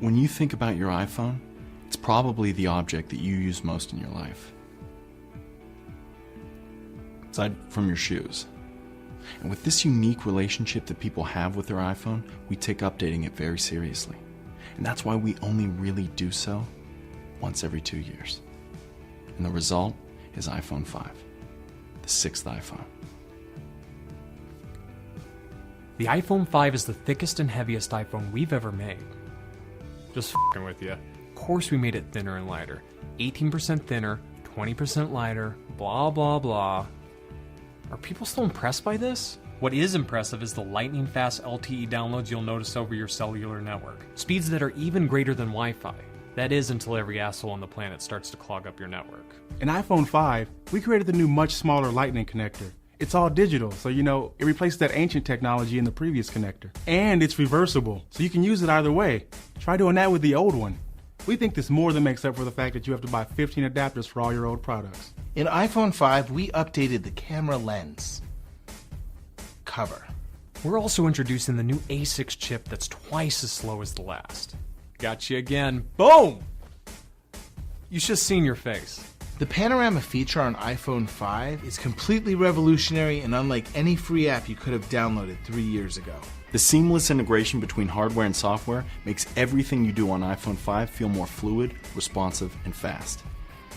When you think about your iPhone, it's probably the object that you use most in your life. Aside from your shoes. And with this unique relationship that people have with their iPhone, we take updating it very seriously. And that's why we only really do so once every 2 years. And the result is iPhone 5, the 6th iPhone. The iPhone 5 is the thickest and heaviest iPhone we've ever made. Just f***ing with you. Of course we made it thinner and lighter. 18% thinner, 20% lighter, blah blah blah. Are people still impressed by this? What is impressive is the lightning fast LTE downloads you'll notice over your cellular network. Speeds that are even greater than Wi-Fi. That is until every asshole on the planet starts to clog up your network. In iPhone 5, we created the new much smaller Lightning connector. It's all digital, so it replaces that ancient technology in the previous connector. And it's reversible, so you can use it either way. Try doing that with the old one. We think this more than makes up for the fact that you have to buy 15 adapters for all your old products. In iPhone 5, we updated the camera lens cover. We're also introducing the new A6 chip that's twice as slow as the last. Gotcha again. Boom! You should have seen your face. The panorama feature on iPhone 5 is completely revolutionary and unlike any free app you could have downloaded 3 years ago. The seamless integration between hardware and software makes everything you do on iPhone 5 feel more fluid, responsive, and fast.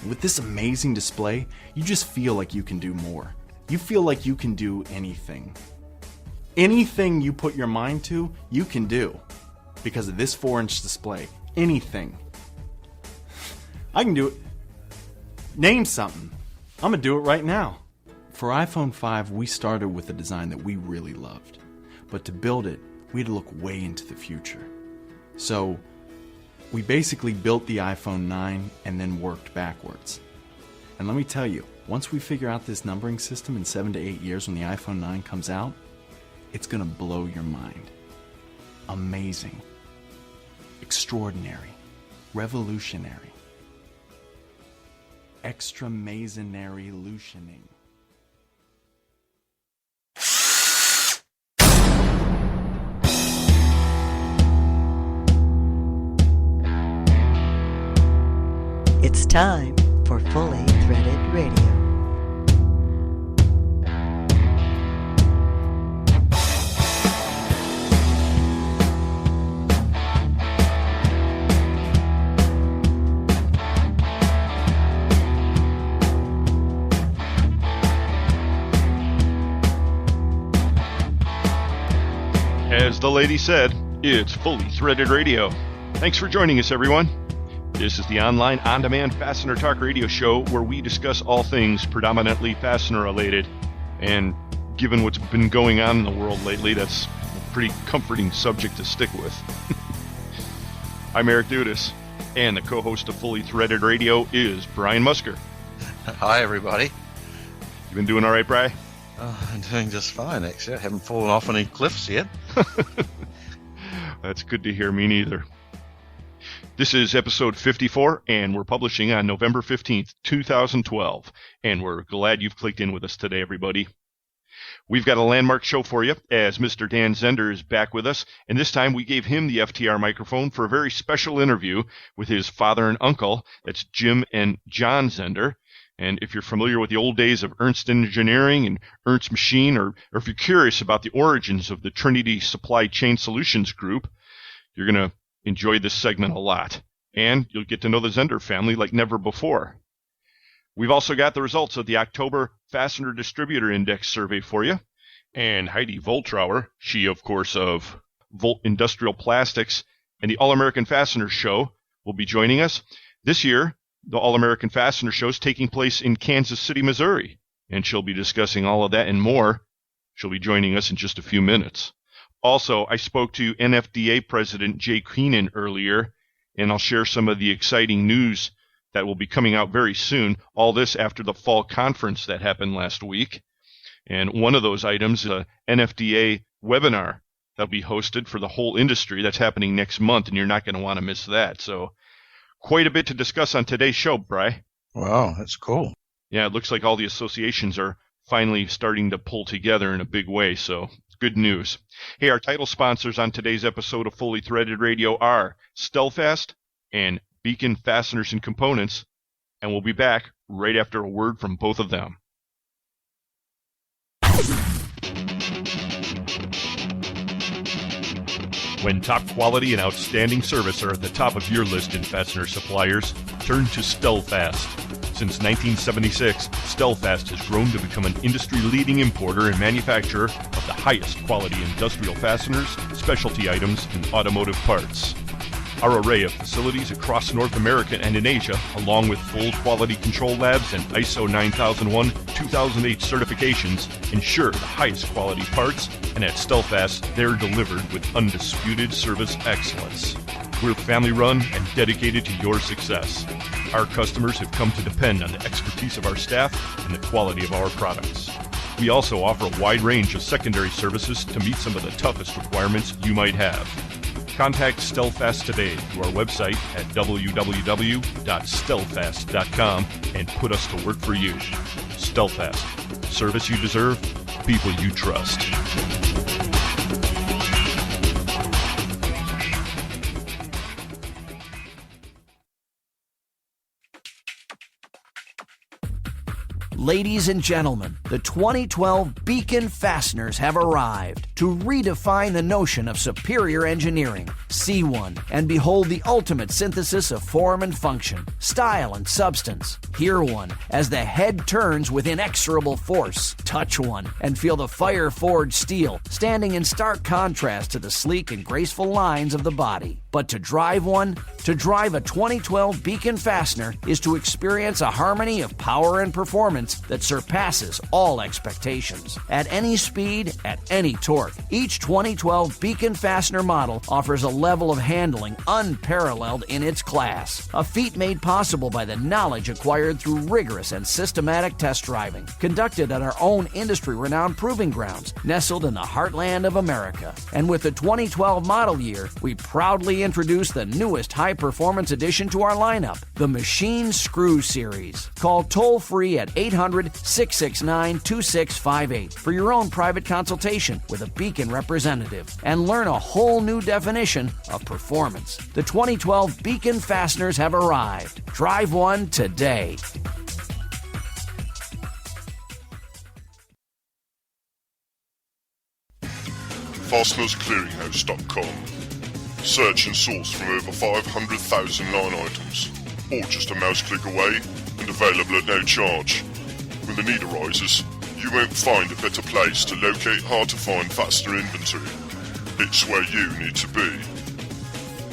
And with this amazing display, you just feel like you can do more. You feel like you can do anything. Anything you put your mind to, you can do. Because of this 4-inch display. Anything. I can do it. Name something. I'm gonna do it right now. For iPhone 5, we started with a design that we really loved. But to build it, we had to look way into the future. So, we basically built the iPhone 9 and then worked backwards. And let me tell you, once we figure out this numbering system in 7 to 8 years when the iPhone 9 comes out, it's gonna blow your mind. Amazing. Extraordinary. Revolutionary. Extra-masonary lutioning. It's time for Fully Threaded Radio. As the lady said, it's Fully Threaded Radio. Thanks for joining us, everyone. This is the online, on-demand Fastener Talk radio show where we discuss all things predominantly Fastener-related. And given what's been going on in the world lately, that's a pretty comforting subject to stick with. I'm Eric Dudas, and the co-host of Fully Threaded Radio is Brian Musker. Hi, everybody. You been doing all right, Bri? I'm doing just fine, actually. I haven't fallen off any cliffs yet. That's good to hear. Me neither. This is episode 54, and we're publishing on November 15th, 2012. And we're glad you've clicked in with us today, everybody. We've got a landmark show for you, as Mr. Dan Zehnder is back with us. And this time we gave him the FTR microphone for a very special interview with his father and uncle. That's Jim and John Zehnder. And if you're familiar with the old days of Ernst Engineering and Earnest Machine, or if you're curious about the origins of the Trinity Supply Chain Solutions Group, you're going to enjoy this segment a lot. And you'll get to know the Zehnder family like never before. We've also got the results of the October Fastener Distributor Index survey for you. And Heidi Voltrauer, she, of course, of Volt Industrial Plastics and the All-American Fastener Show, will be joining us. This year, the All-American Fastener Show is taking place in Kansas City, Missouri, and she'll be discussing all of that and more. She'll be joining us in just a few minutes. Also, I spoke to NFDA President Jay Keenan earlier, and I'll share some of the exciting news that will be coming out very soon. All this after the fall conference that happened last week. And one of those items, an NFDA webinar that'll be hosted for the whole industry. That's happening next month, and you're not going to want to miss that. So quite a bit to discuss on today's show, Bri. Wow, that's cool. Yeah, it looks like all the associations are finally starting to pull together in a big way, so Good news. Hey, our title sponsors on today's episode of Fully Threaded Radio are Stellfast and Beacon Fasteners and Components, and we'll be back right after a word from both of them. When top quality and outstanding service are at the top of your list in fastener suppliers, turn to Stellfast. Since 1976, Stellfast has grown to become an industry-leading importer and manufacturer of the highest quality industrial fasteners, specialty items, and automotive parts. Our array of facilities across North America and in Asia, along with full quality control labs and ISO 9001-2008 certifications, ensure the highest quality parts, and at Stellfast, they're delivered with undisputed service excellence. We're family-run and dedicated to your success. Our customers have come to depend on the expertise of our staff and the quality of our products. We also offer a wide range of secondary services to meet some of the toughest requirements you might have. Contact Stellfast today through our website at www.stellfast.com and put us to work for you. Stellfast. Service you deserve, people you trust. Ladies and gentlemen, the 2012 Beacon Fasteners have arrived to redefine the notion of superior engineering. See one and behold the ultimate synthesis of form and function, style and substance. Hear one as the head turns with inexorable force. Touch one and feel the fire-forged steel standing in stark contrast to the sleek and graceful lines of the body. But to drive one, to drive a 2012 Beacon Fastener is to experience a harmony of power and performance that surpasses all expectations. At any speed, at any torque, each 2012 Beacon Fastener model offers a level of handling unparalleled in its class, a feat made possible by the knowledge acquired through rigorous and systematic test driving, conducted at our own industry-renowned proving grounds, nestled in the heartland of America. And with the 2012 model year, we proudly introduce the newest high-performance addition to our lineup, the Machine Screw Series. Call toll-free at 800-669-2658 for your own private consultation with a Beacon representative and learn a whole new definition of performance. The 2012 Beacon Fasteners have arrived. Drive one today. FastenersClearinghouse.com. Search and source from over 500,000 line items, all just a mouse click away and available at no charge. When the need arises, you won't find a better place to locate hard-to-find fastener inventory. It's where you need to be.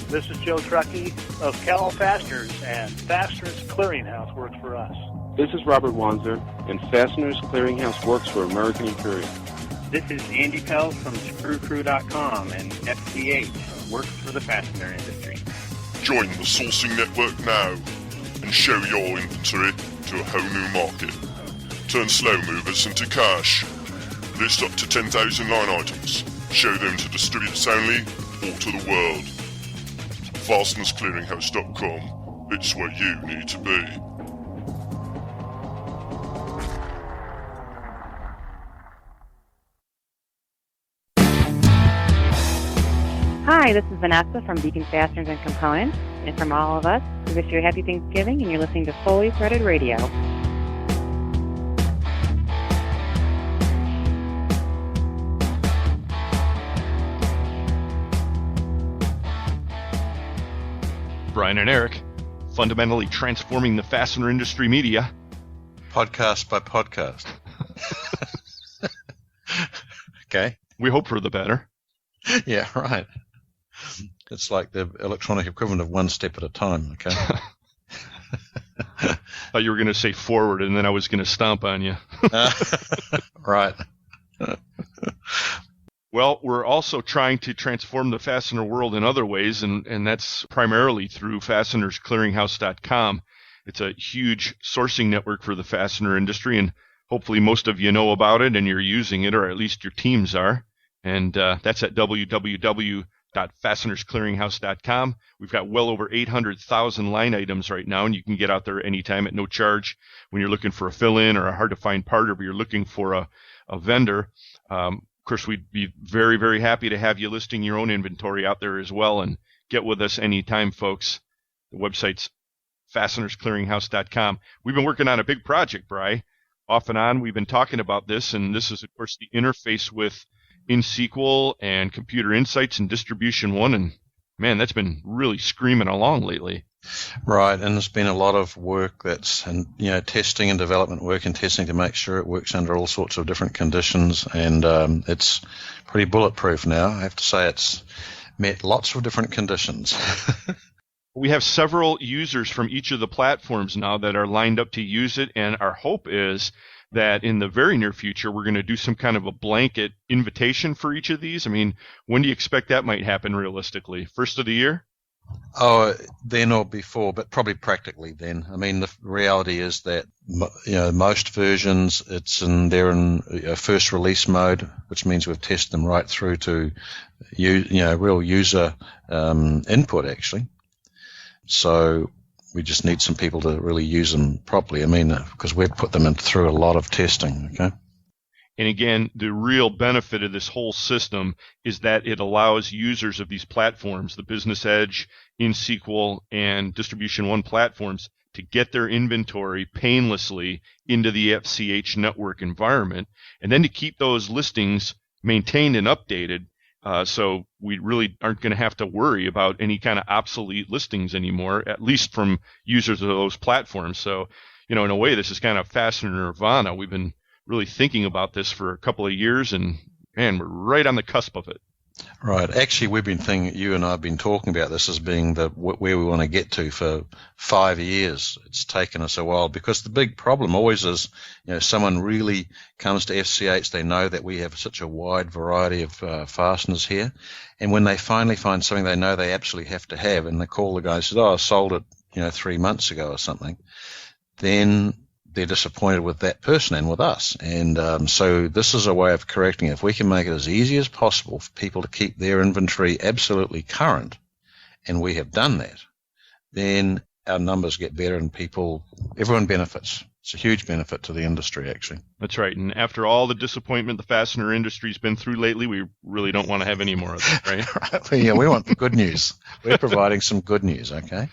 This is Joe Truckee of Cal Fasteners, and Fasteners Clearinghouse works for us. This is Robert Wanzer, and Fasteners Clearinghouse works for American Imperial. This is Andy Pell from ScrewCrew.com, and FCH works for the fastener industry. Join the sourcing network now and show your inventory to a whole new market. Turn slow movers into cash. List up to 10,000 line items. Show them to distributors only or to the world. FastenersClearinghouse.com. It's where you need to be. Hi, this is Vanessa from Beacon Fasteners and Components, and from all of us, we wish you a happy Thanksgiving, and you're listening to Fully Threaded Radio. Brian and Eric, fundamentally transforming the fastener industry media. Podcast by podcast. Okay. We hope for the better. Yeah, right. It's like the electronic equivalent of one step at a time, okay? Thought you were going to say forward, and then I was going to stomp on you. Right. Well, we're also trying to transform the fastener world in other ways, and that's primarily through FastenersClearinghouse.com. It's a huge sourcing network for the fastener industry, and hopefully most of you know about it and you're using it, or at least your teams are. And that's at www.fastenersclearinghouse.com. We've got well over 800,000 line items right now, and you can get out there anytime at no charge when you're looking for a fill-in or a hard-to-find part, or you're looking for a vendor. Of course, we'd be very, very happy to have you listing your own inventory out there as well, and get with us anytime, folks. The website's fastenersclearinghouse.com. We've been working on a big project, Bri. Off and on, we've been talking about this, and this is, of course, the interface with InSQL and Computer Insights and Distribution One, and man, that's been really screaming along lately. Right, and there's been a lot of work that's, and testing and development work and testing to make sure it works under all sorts of different conditions, and it's pretty bulletproof now. I have to say it's met lots of different conditions. We have several users from each of the platforms now that are lined up to use it, and our hope is that in the very near future, we're going to do some kind of a blanket invitation for each of these. I mean, when do you expect that might happen realistically? First of the year? Oh, then or before, but probably practically then. I mean, the reality is that most versions, they're in first release mode, which means we've tested them right through to real user input actually. So we just need some people to really use them properly. I mean, because we've put them through a lot of testing. Okay. And again, the real benefit of this whole system is that it allows users of these platforms, the Business Edge, InSQL, and Distribution One platforms, to get their inventory painlessly into the FCH network environment, and then to keep those listings maintained and updated. So we really aren't going to have to worry about any kind of obsolete listings anymore, at least from users of those platforms. So, in a way, this is kind of Fastener Nirvana. We've been really thinking about this for a couple of years, and man, we're right on the cusp of it. Right. Actually, we've been thinking, you and I have been talking about this as being where we want to get to for 5 years. It's taken us a while because the big problem always is, someone really comes to FCH, they know that we have such a wide variety of fasteners here, and when they finally find something they know they absolutely have to have, and they call the guy and says, "Oh, I sold it, 3 months ago or something," then they're disappointed with that person and with us. And so this is a way of correcting it. If we can make it as easy as possible for people to keep their inventory absolutely current, and we have done that, then our numbers get better and everyone benefits. It's a huge benefit to the industry, actually. That's right. And after all the disappointment the fastener industry's been through lately, we really don't want to have any more of it, right? Right. Yeah, we want the good news. We're providing some good news, okay?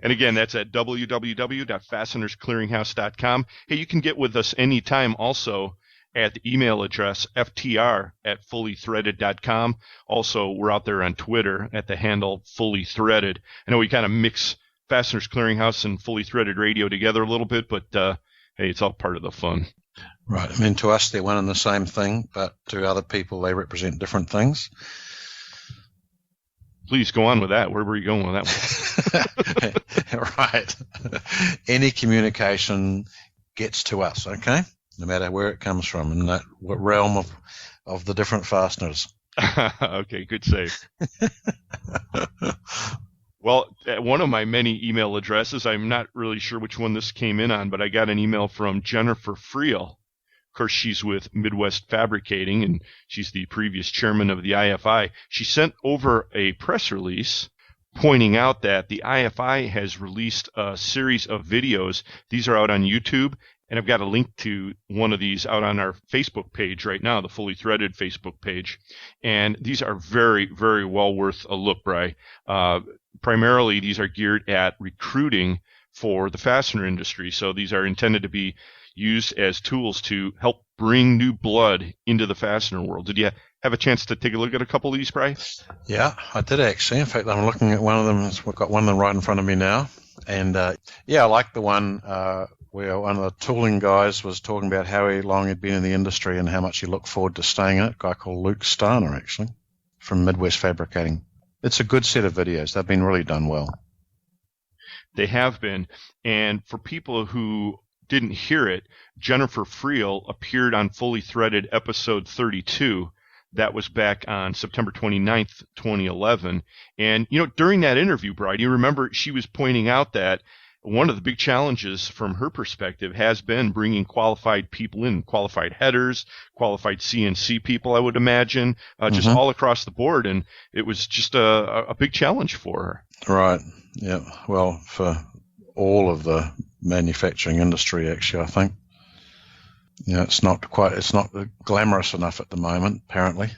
And again, that's at www.fastenersclearinghouse.com. Hey, you can get with us anytime also at the email address ftr@fullythreaded.com. Also, we're out there on Twitter at the handle fullythreaded. I know we kind of mix Fasteners Clearinghouse and Fully Threaded Radio together a little bit, but hey, it's all part of the fun. Right. I mean, to us, they're one and the same thing, but to other people, they represent different things. Please go on with that. Where were you going with that one? Right. Any communication gets to us, okay? No matter where it comes from, in that realm of the different fasteners. Okay, good save. Well, at one of my many email addresses, I'm not really sure which one this came in on, but I got an email from Jennifer Friel. Of course, she's with Midwest Fabricating, and she's the previous chairman of the IFI. She sent over a press release pointing out that the IFI has released a series of videos. These are out on YouTube, and I've got a link to one of these out on our Facebook page right now, the Fully Threaded Facebook page. And these are very, very well worth a look, Bri. Primarily, these are geared at recruiting for the fastener industry. So these are intended to be used as tools to help bring new blood into the fastener world. Did you have a chance to take a look at a couple of these, Bri? Yeah, I did actually. In fact, I'm looking at one of them. I've got one of them right in front of me now. And I like the one where one of the tooling guys was talking about how long he'd been in the industry and how much he looked forward to staying in it. A guy called Luke Starner, actually, from Midwest Fabricating. It's a good set of videos. They've been really done well. They have been. And for people who didn't hear it, Jennifer Friel appeared on Fully Threaded episode 32. That was back on September 29th, 2011. And, during that interview, Bri, you remember she was pointing out that one of the big challenges from her perspective has been bringing qualified people in, qualified headers, qualified CNC people, I would imagine, just all across the board. And it was just a big challenge for her. Right. Yeah. Well, for all of the manufacturing industry, actually, I think. Yeah, it's not glamorous enough at the moment, apparently.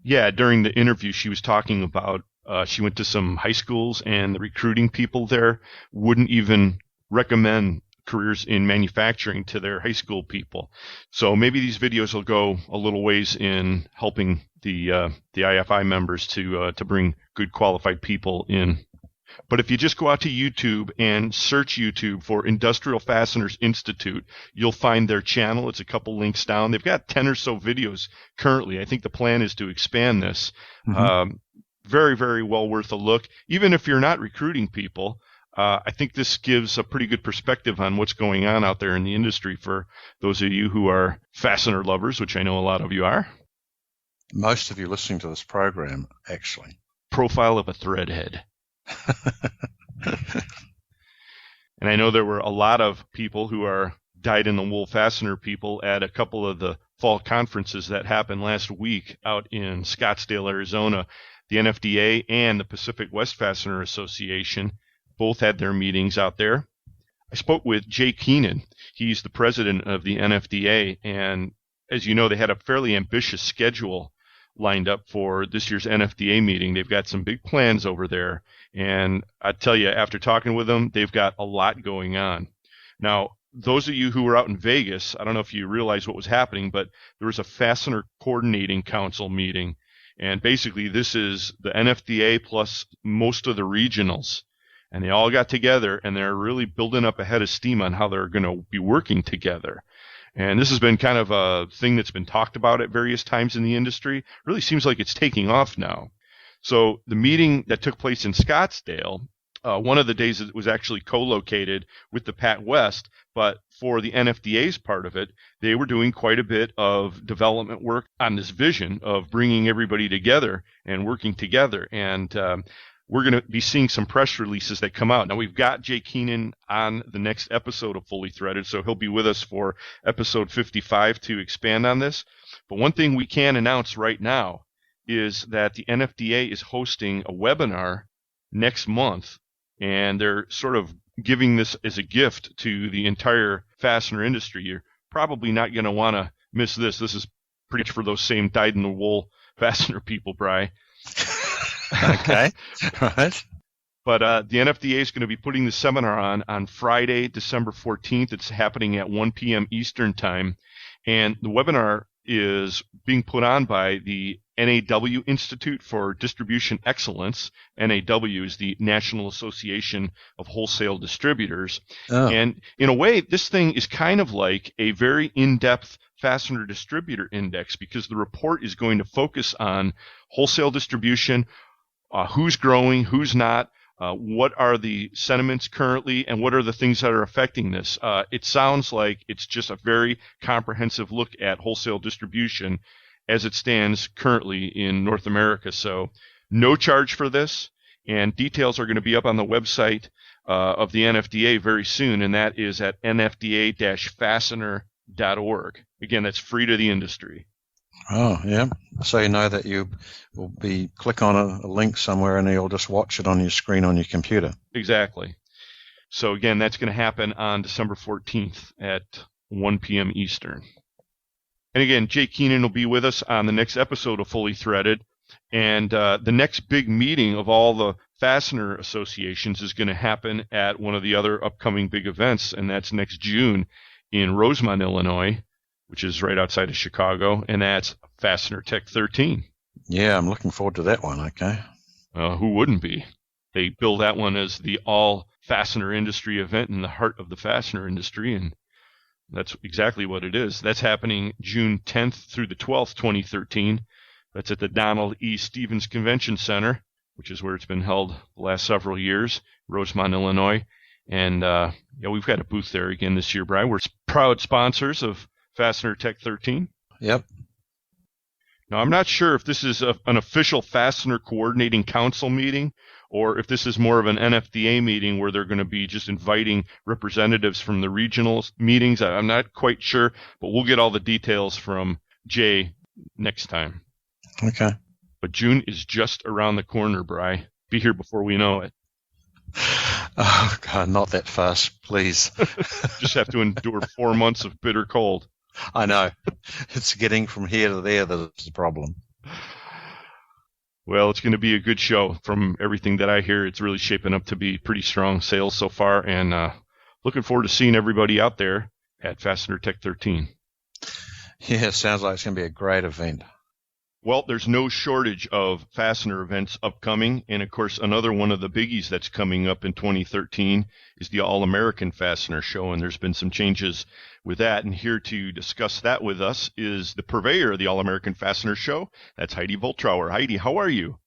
Yeah, during the interview, she was talking about she went to some high schools, and the recruiting people there wouldn't even recommend careers in manufacturing to their high school people. So maybe these videos will go a little ways in helping the IFI members to bring good qualified people in. But if you just go out to YouTube and search YouTube for Industrial Fasteners Institute, you'll find their channel. It's a couple links down. They've got 10 or so videos currently. I think the plan is to expand this. Mm-hmm. Very, very well worth a look. Even if you're not recruiting people, I think this gives a pretty good perspective on what's going on out there in the industry for those of you who are fastener lovers, which I know a lot of you are. Most of you listening to this program, actually. Profile of a threadhead. And I know there were a lot of people who are dyed-in-the-wool fastener people at a couple of the fall conferences that happened last week out in Scottsdale, Arizona. The NFDA and the Pacific West Fastener Association both had their meetings out there. I spoke with Jay Keenan. He's the president of the NFDA, and as you know, they had a fairly ambitious schedule lined up for this year's NFDA meeting. They've got some big plans over there, and I tell you, after talking with them, they've got a lot going on. Now, those of you who were out in Vegas, I don't know if you realize what was happening, but there was a Fastener Coordinating Council meeting, and basically this is the NFDA plus most of the regionals, and they all got together, and they're really building up a head of steam on how they're going to be working together. And this has been kind of a thing that's been talked about at various times in the industry. It really seems like it's taking off now. So the meeting that took place in Scottsdale, one of the days it was actually co-located with the Pac-West, but for the NFDA's part of it, they were doing quite a bit of development work on this vision of bringing everybody together and working together. And we're going to be seeing some press releases that come out. Now, we've got Jay Keenan on the next episode of Fully Threaded, so he'll be with us for episode 55 to expand on this. But one thing we can announce right now is that the NFDA is hosting a webinar next month, and they're sort of giving this as a gift to the entire fastener industry. You're probably not going to want to miss this. This is pretty much for those same dyed-in-the-wool fastener people, Bri. Okay, right. But the NFDA is going to be putting the seminar on Friday, December 14th. It's happening at 1 p.m. Eastern Time. And the webinar is being put on by the NAW Institute for Distribution Excellence. NAW is the National Association of Wholesale Distributors. Oh. And in a way, this thing is kind of like a very in-depth Fastener Distributor Index, because the report is going to focus on wholesale distribution, who's growing, who's not, what are the sentiments currently, and what are the things that are affecting this. It sounds like it's just a very comprehensive look at wholesale distribution as it stands currently in North America. So no charge for this, and details are going to be up on the website of the NFDA very soon, and that is at nfda-fastener.org. Again, that's free to the industry. Oh, yeah. So you know that you will click on a link somewhere and you'll just watch it on your screen on your computer. Exactly. So again, that's going to happen on December 14th at 1 p.m. Eastern. And again, Jay Keenan will be with us on the next episode of Fully Threaded. And the next big meeting of all the fastener associations is going to happen at one of the other upcoming big events, and that's next June in Rosemont, Illinois, which is right outside of Chicago, and that's Fastener Tech 13. Yeah, I'm looking forward to that one, okay. Who wouldn't be? They bill that one as the all-fastener industry event in the heart of the fastener industry, and that's exactly what it is. That's happening June 10th through the 12th, 2013. That's at the Donald E. Stevens Convention Center, which is where it's been held the last several years, Rosemont, Illinois. And we've got a booth there again this year, Brian. We're proud sponsors of Fastener Tech 13. Yep. Now, I'm not sure if this is an official Fastener Coordinating Council meeting or if this is more of an NFDA meeting where they're going to be just inviting representatives from the regional meetings. I'm not quite sure, but we'll get all the details from Jay next time. Okay. But June is just around the corner, Bri. Be here before we know it. Oh, God, not that fast, please. Just have to endure 4 months of bitter cold. I know. It's getting from here to there that's the problem. Well, it's going to be a good show. From everything that I hear, it's really shaping up to be pretty strong sales so far, and looking forward to seeing everybody out there at Fastener Tech 13. Yeah, it sounds like it's going to be a great event. Well, there's no shortage of Fastener events upcoming, and of course, another one of the biggies that's coming up in 2013 is the All-American Fastener Show, and there's been some changes with that. And here to discuss that with us is the purveyor of the All-American Fastener Show. That's Heidi Voltrauer. Heidi, how are you?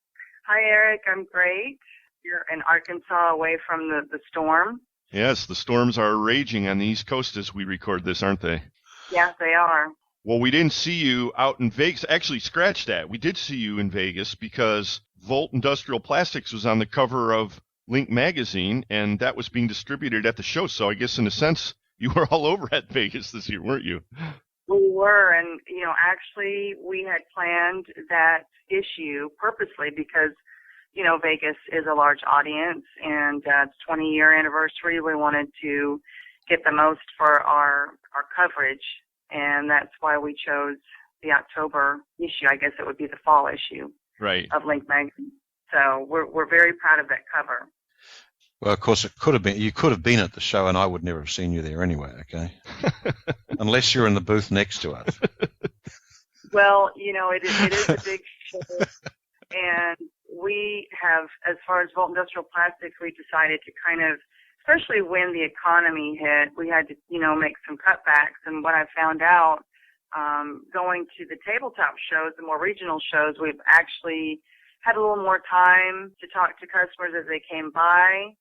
Hi, Eric. I'm great. You're in Arkansas, away from the storm. Yes, the storms are raging on the East Coast as we record this, aren't they? Yes, they are. Well, we didn't see you out in Vegas. Actually, scratch that. We did see you in Vegas because Volt Industrial Plastics was on the cover of Link magazine, and that was being distributed at the show. So I guess in a sense, you were all over at Vegas this year, weren't you? We were, and, actually we had planned that issue purposely because, Vegas is a large audience, and it's 20-year anniversary. We wanted to get the most for our coverage. And that's why we chose the October issue. I guess it would be the fall issue of Link magazine. So we're very proud of that cover. Well, of course, it could have been. You could have been at the show, and I would never have seen you there anyway. Okay, unless you're in the booth next to us. Well, it is a big show, and we have, as far as Volt Industrial Plastics, we decided to kind of, especially when the economy hit, we had to, make some cutbacks. And what I found out, going to the tabletop shows, the more regional shows, we've actually had a little more time to talk to customers as they came by.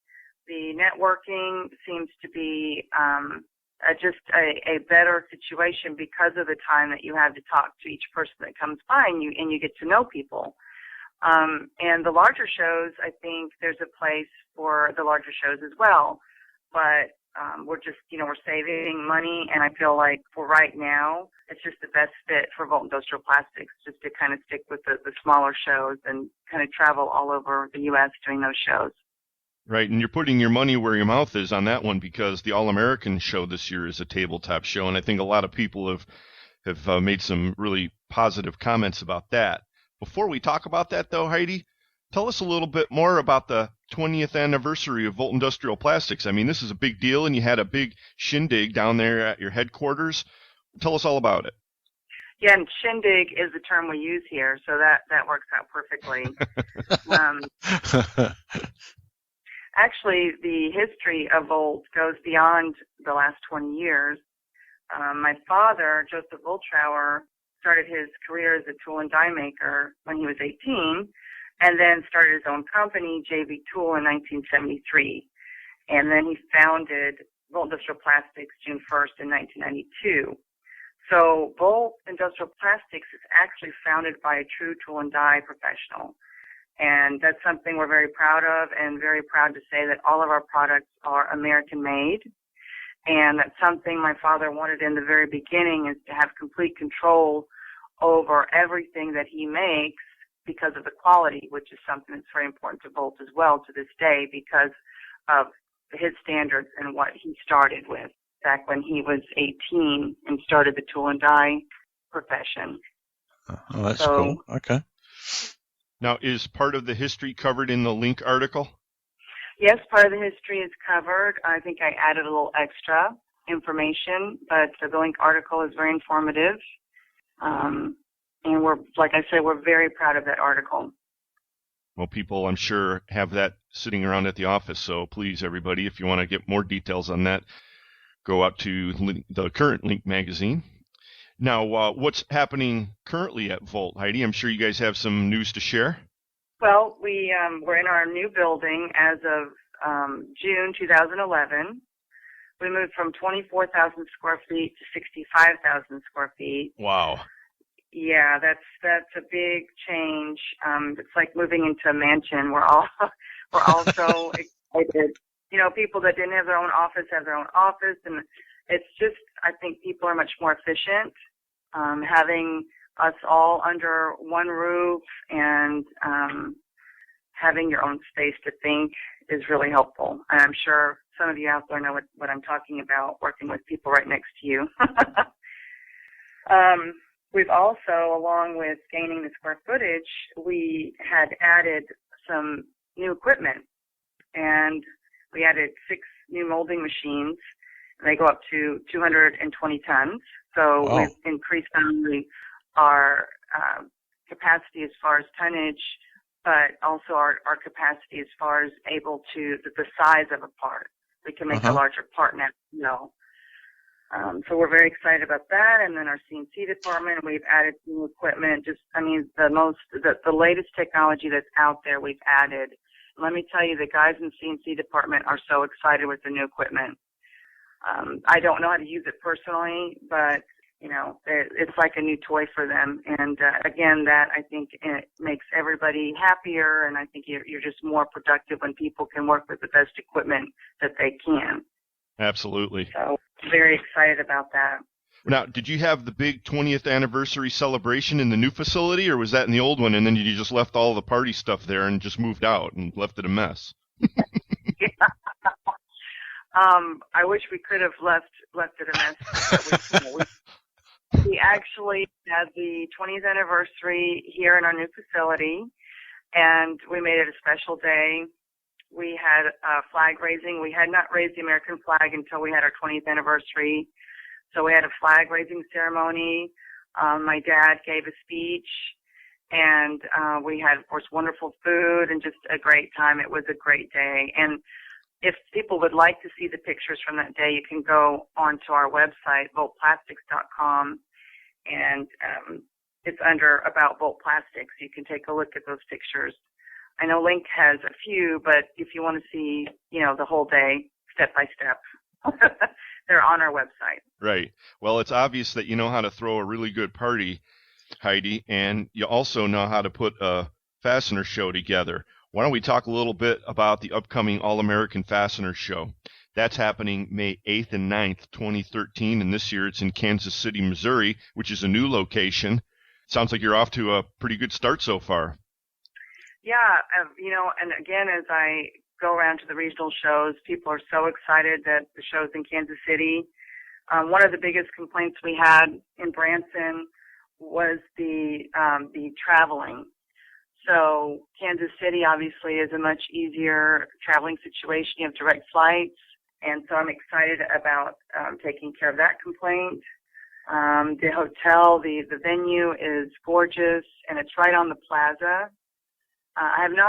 The networking seems to be just a better situation because of the time that you have to talk to each person that comes by, and you get to know people. And the larger shows, I think there's a place for the larger shows as well. But we're just, we're saving money, and I feel like for right now, it's just the best fit for Volt Industrial Plastics, just to kind of stick with the smaller shows and kind of travel all over the U.S. doing those shows. Right, and you're putting your money where your mouth is on that one because the All-American show this year is a tabletop show, and I think a lot of people have made some really positive comments about that. Before we talk about that, though, Heidi, tell us a little bit more about the 20th anniversary of Volt Industrial Plastics. I mean, this is a big deal, and you had a big shindig down there at your headquarters. Tell us all about it. Yeah, and shindig is the term we use here, so that works out perfectly. Actually, the history of Volt goes beyond the last 20 years. My father, Joseph Voltrauer, started his career as a tool and die maker when he was 18, and then started his own company, JV Tool, in 1973. And then he founded Volt Industrial Plastics June 1st in 1992. So Volt Industrial Plastics is actually founded by a true tool and die professional. And that's something we're very proud of, and very proud to say that all of our products are American-made. And that's something my father wanted in the very beginning, is to have complete control over everything that he makes because of the quality, which is something that's very important to Volt as well to this day because of his standards and what he started with back when he was 18 and started the tool and die profession. Oh, that's cool. Okay. Now, is part of the history covered in the Link article? Yes, part of the history is covered. I think I added a little extra information, but the Link article is very informative. And we're, like I said, we're very proud of that article. Well, people, I'm sure, have that sitting around at the office. So please, everybody, if you want to get more details on that, go out to the current Link magazine. Now, what's happening currently at Volt, Heidi? I'm sure you guys have some news to share. Well, we're in our new building as of June 2011. We moved from 24,000 square feet to 65,000 square feet. Wow. Yeah, that's a big change. It's like moving into a mansion. We're all so excited. People that didn't have their own office have their own office, and it's just, I think people are much more efficient. Having us all under one roof and having your own space to think is really helpful. And I'm sure some of you out there know what I'm talking about, working with people right next to you. We've also, along with gaining the square footage, we had added some new equipment, and we added 6 new molding machines. They go up to 220 tons. So Wow. we've increased not only our capacity as far as tonnage, but also our capacity as far as able to the size of a part. We can make a larger part now. So we're very excited about that. And then our CNC department, we've added new equipment. The latest technology that's out there we've added. Let me tell you, the guys in the CNC department are so excited with the new equipment. I don't know how to use it personally, but it's like a new toy for them. And again, that I think it makes everybody happier, and I think you're just more productive when people can work with the best equipment that they can. Absolutely. So very excited about that. Now, did you have the big 20th anniversary celebration in the new facility, or was that in the old one, and then you just left all the party stuff there and just moved out and left it a mess? I wish we could have left it a mess. We actually had the 20th anniversary here in our new facility, and we made it a special day. We had flag raising. We had not raised the American flag until we had our 20th anniversary. So we had a flag raising ceremony. My dad gave a speech, and we had, of course, wonderful food and just a great time. It was a great day. And if people would like to see the pictures from that day, you can go onto our website, voltplastics.com, and it's under About Volt Plastics. You can take a look at those pictures. I know Link has a few, but if you want to see, the whole day, step by step, they're on our website. Right. Well, it's obvious that you know how to throw a really good party, Heidi, and you also know how to put a fastener show together. Why don't we talk a little bit about the upcoming All-American Fastener Show? That's happening May 8th and 9th, 2013, and this year it's in Kansas City, Missouri, which is a new location. Sounds like you're off to a pretty good start so far. Yeah, and again, as I go around to the regional shows, people are so excited that the show's in Kansas City. One of the biggest complaints we had in Branson was the traveling. So Kansas City obviously is a much easier traveling situation. You have direct flights, and so I'm excited about taking care of that complaint. The hotel, the venue is gorgeous, and it's right on the plaza. I haven't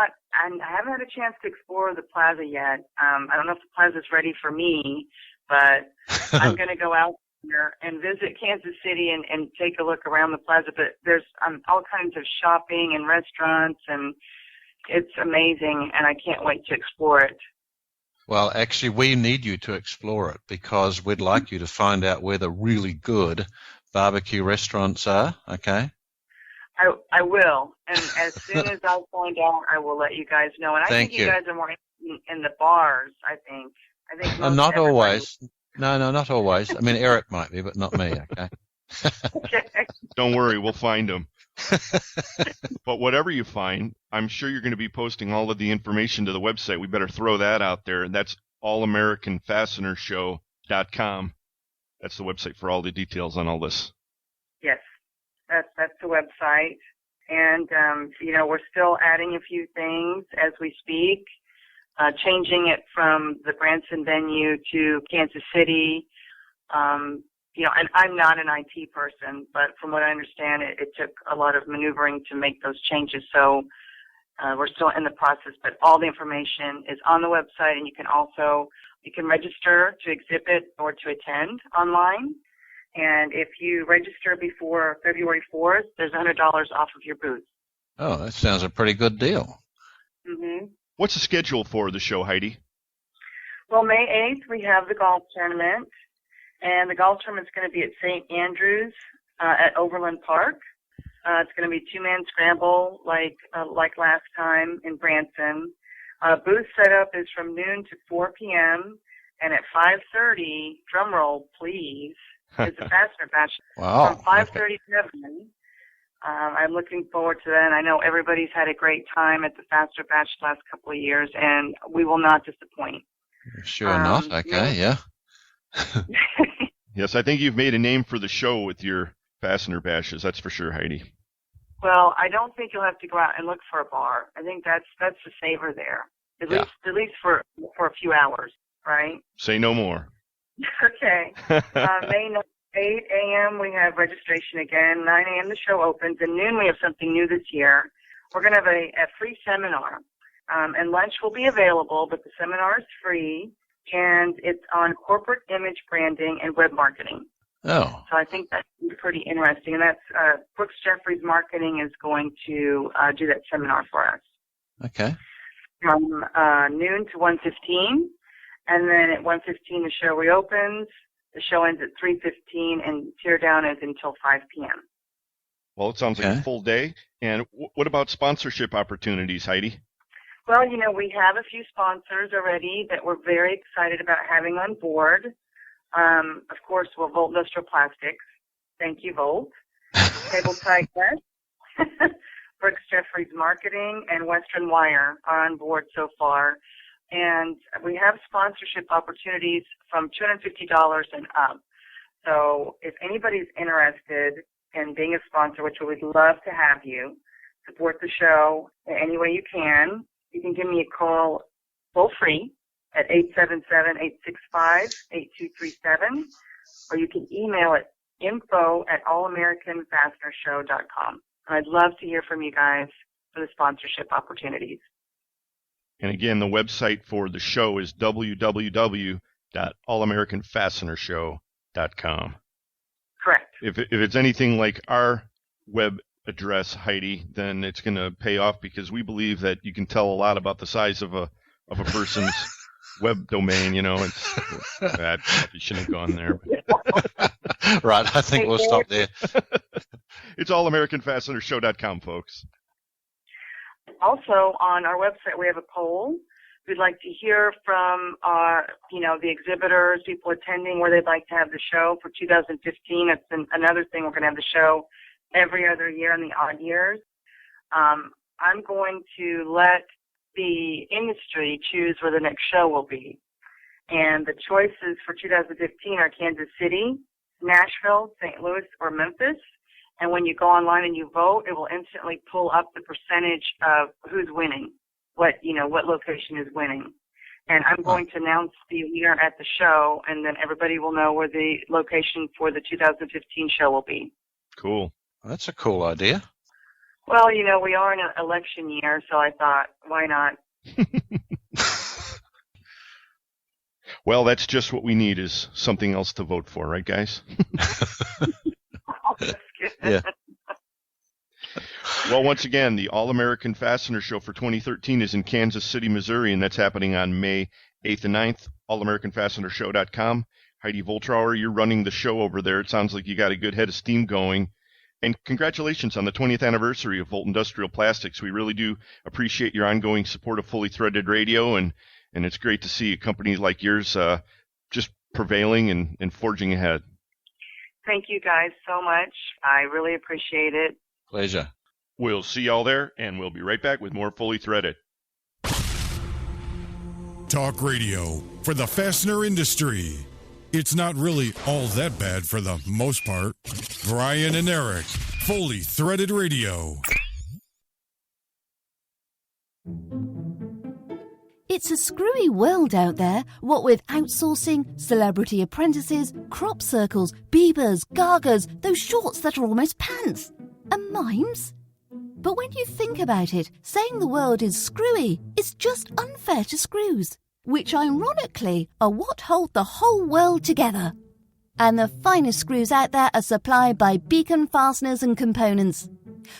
had a chance to explore the plaza yet. I don't know if the plaza's ready for me, but I'm going to go out there and visit Kansas City and take a look around the plaza. But there's all kinds of shopping and restaurants, and it's amazing, and I can't wait to explore it. Well, actually, we need you to explore it because we'd like you to find out where the really good barbecue restaurants are, okay? I will, and as soon as I find out, I will let you guys know. And I think you guys are more in the bars, I think. Not always. No, not always. I mean, Eric might be, but not me, okay? Okay. Don't worry, we'll find them. But whatever you find, I'm sure you're going to be posting all of the information to the website. We better throw that out there. That's allamericanfastenershow.com. That's the website for all the details on all this. Yes, that's the website. And, we're still adding a few things as we speak, changing it from the Branson venue to Kansas City. And I'm not an IT person, but from what I understand, it took a lot of maneuvering to make those changes. So we're still in the process, but all the information is on the website, and you can register to exhibit or to attend online. And if you register before February 4th, there's $100 off of your booth. Oh, that sounds a pretty good deal. Mm-hmm. What's the schedule for the show, Heidi? Well, May 8th, we have the golf tournament. And the golf tournament's going to be at St. Andrews at Overland Park. It's going to be two-man scramble like last time in Branson. Booth setup is from noon to 4 p.m. And at 5:30, drum roll, please, is the Fastener Bash. Wow. From 5:30 to 7. I'm looking forward to that. And I know everybody's had a great time at the Fastener Bash the last couple of years, and we will not disappoint. Sure not. Okay, yeah. Yes, I think you've made a name for the show with your fastener bashes, that's for sure, Heidi. Well, I don't think you'll have to go out and look for a bar. I think that's the saver there, at least for a few hours, right? Say no more. Okay. May 9th, 8 a.m. we have registration again. 9 a.m. the show opens. At noon we have something new this year. We're going to have a free seminar, and lunch will be available, but the seminar is free, and it's on corporate image branding and web marketing. Oh. So I think that's pretty interesting. And that's Brooks Jeffries Marketing is going to do that seminar for us. Okay. From noon to 1:15, and then at 1:15 the show reopens. The show ends at 3:15, and teardown is until 5 p.m. Well, it sounds like a full day. And what about sponsorship opportunities, Heidi? Well, we have a few sponsors already that we're very excited about having on board. Of course, Volt Industrial Plastics. Thank you, Volt. Cable Pac-West, Brooks Jeffries Marketing, and Western Wire are on board so far. And we have sponsorship opportunities from $250 and up. So if anybody's interested in being a sponsor, which we would love to have you, support the show in any way you can give me a call toll free at 877-865-8237, or you can email it info@allamericanfastenershow.com. And I'd love to hear from you guys for the sponsorship opportunities. And again, the website for the show is www.allamericanfastenershow.com. Correct. If it's anything like our web address, Heidi, then it's going to pay off, because we believe that you can tell a lot about the size of a person's web domain. It's I probably shouldn't have gone there. Right, I think we'll stop there. It's allamericanfastenershow.com, folks. Also, on our website, we have a poll. We'd like to hear from the exhibitors, people attending, where they'd like to have the show for 2015. It's another thing. We're going to have the show every other year in the odd years. I'm going to let the industry choose where the next show will be. And the choices for 2015 are Kansas City, Nashville, St. Louis, or Memphis. And when you go online and you vote, it will instantly pull up the percentage of who's winning, what location is winning. And I'm going to announce the winner at the show, and then everybody will know where the location for the 2015 show will be. Cool. That's a cool idea. Well, we are in an election year, so I thought, why not? Well, that's just what we need, is something else to vote for, right, guys? Yeah. Well, once again, the All-American Fastener Show for 2013 is in Kansas City, Missouri, and that's happening on May 8th and 9th. allamericanfastenershow.com. Heidi Voltrauer, you're running the show over there. It sounds like you got a good head of steam going. And congratulations on the 20th anniversary of Volt Industrial Plastics. We really do appreciate your ongoing support of Fully Threaded Radio, and it's great to see a company like yours just prevailing and forging ahead. Thank you guys so much. I really appreciate it. Pleasure. We'll see y'all there, and we'll be right back with more Fully Threaded. Talk radio for the fastener industry. It's not really all that bad for the most part. Brian and Eric, Fully Threaded Radio. It's a screwy world out there, what with outsourcing, celebrity apprentices, crop circles, beavers, gargers, those shorts that are almost pants, and mimes. But when you think about it, saying the world is screwy is just unfair to screws, which ironically are what hold the whole world together. And the finest screws out there are supplied by Beacon Fasteners and Components.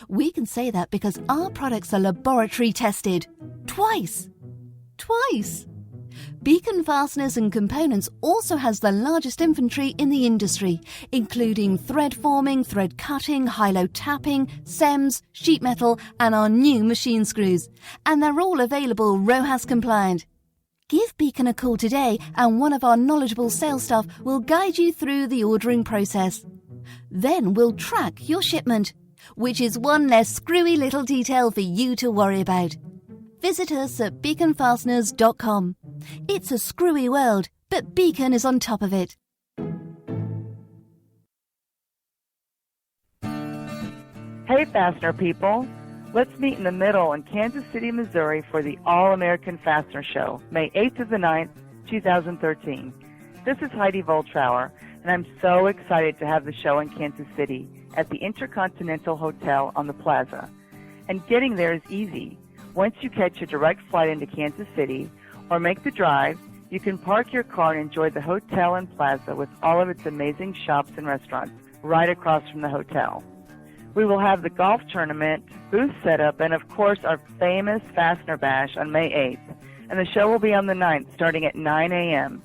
We can say that because our products are laboratory tested. Twice. Beacon Fasteners and Components also has the largest inventory in the industry, including thread forming, thread cutting, high-low tapping, SEMS, sheet metal, and our new machine screws. And they're all available RoHS compliant. Give Beacon a call today and one of our knowledgeable sales staff will guide you through the ordering process. Then we'll track your shipment, which is one less screwy little detail for you to worry about. Visit us at beaconfasteners.com. It's a screwy world, but Beacon is on top of it. Hey, Fastener people. Let's meet in the middle in Kansas City, Missouri for the All-American Fastener Show, May 8th to the 9th, 2013. This is Heidi Voltrauer, and I'm so excited to have the show in Kansas City at the Intercontinental Hotel on the Plaza. And getting there is easy. Once you catch a direct flight into Kansas City or make the drive, you can park your car and enjoy the hotel and plaza with all of its amazing shops and restaurants right across from the hotel. We will have the golf tournament, booth setup, and of course our famous Fastener Bash on May 8th. And the show will be on the 9th starting at 9 a.m.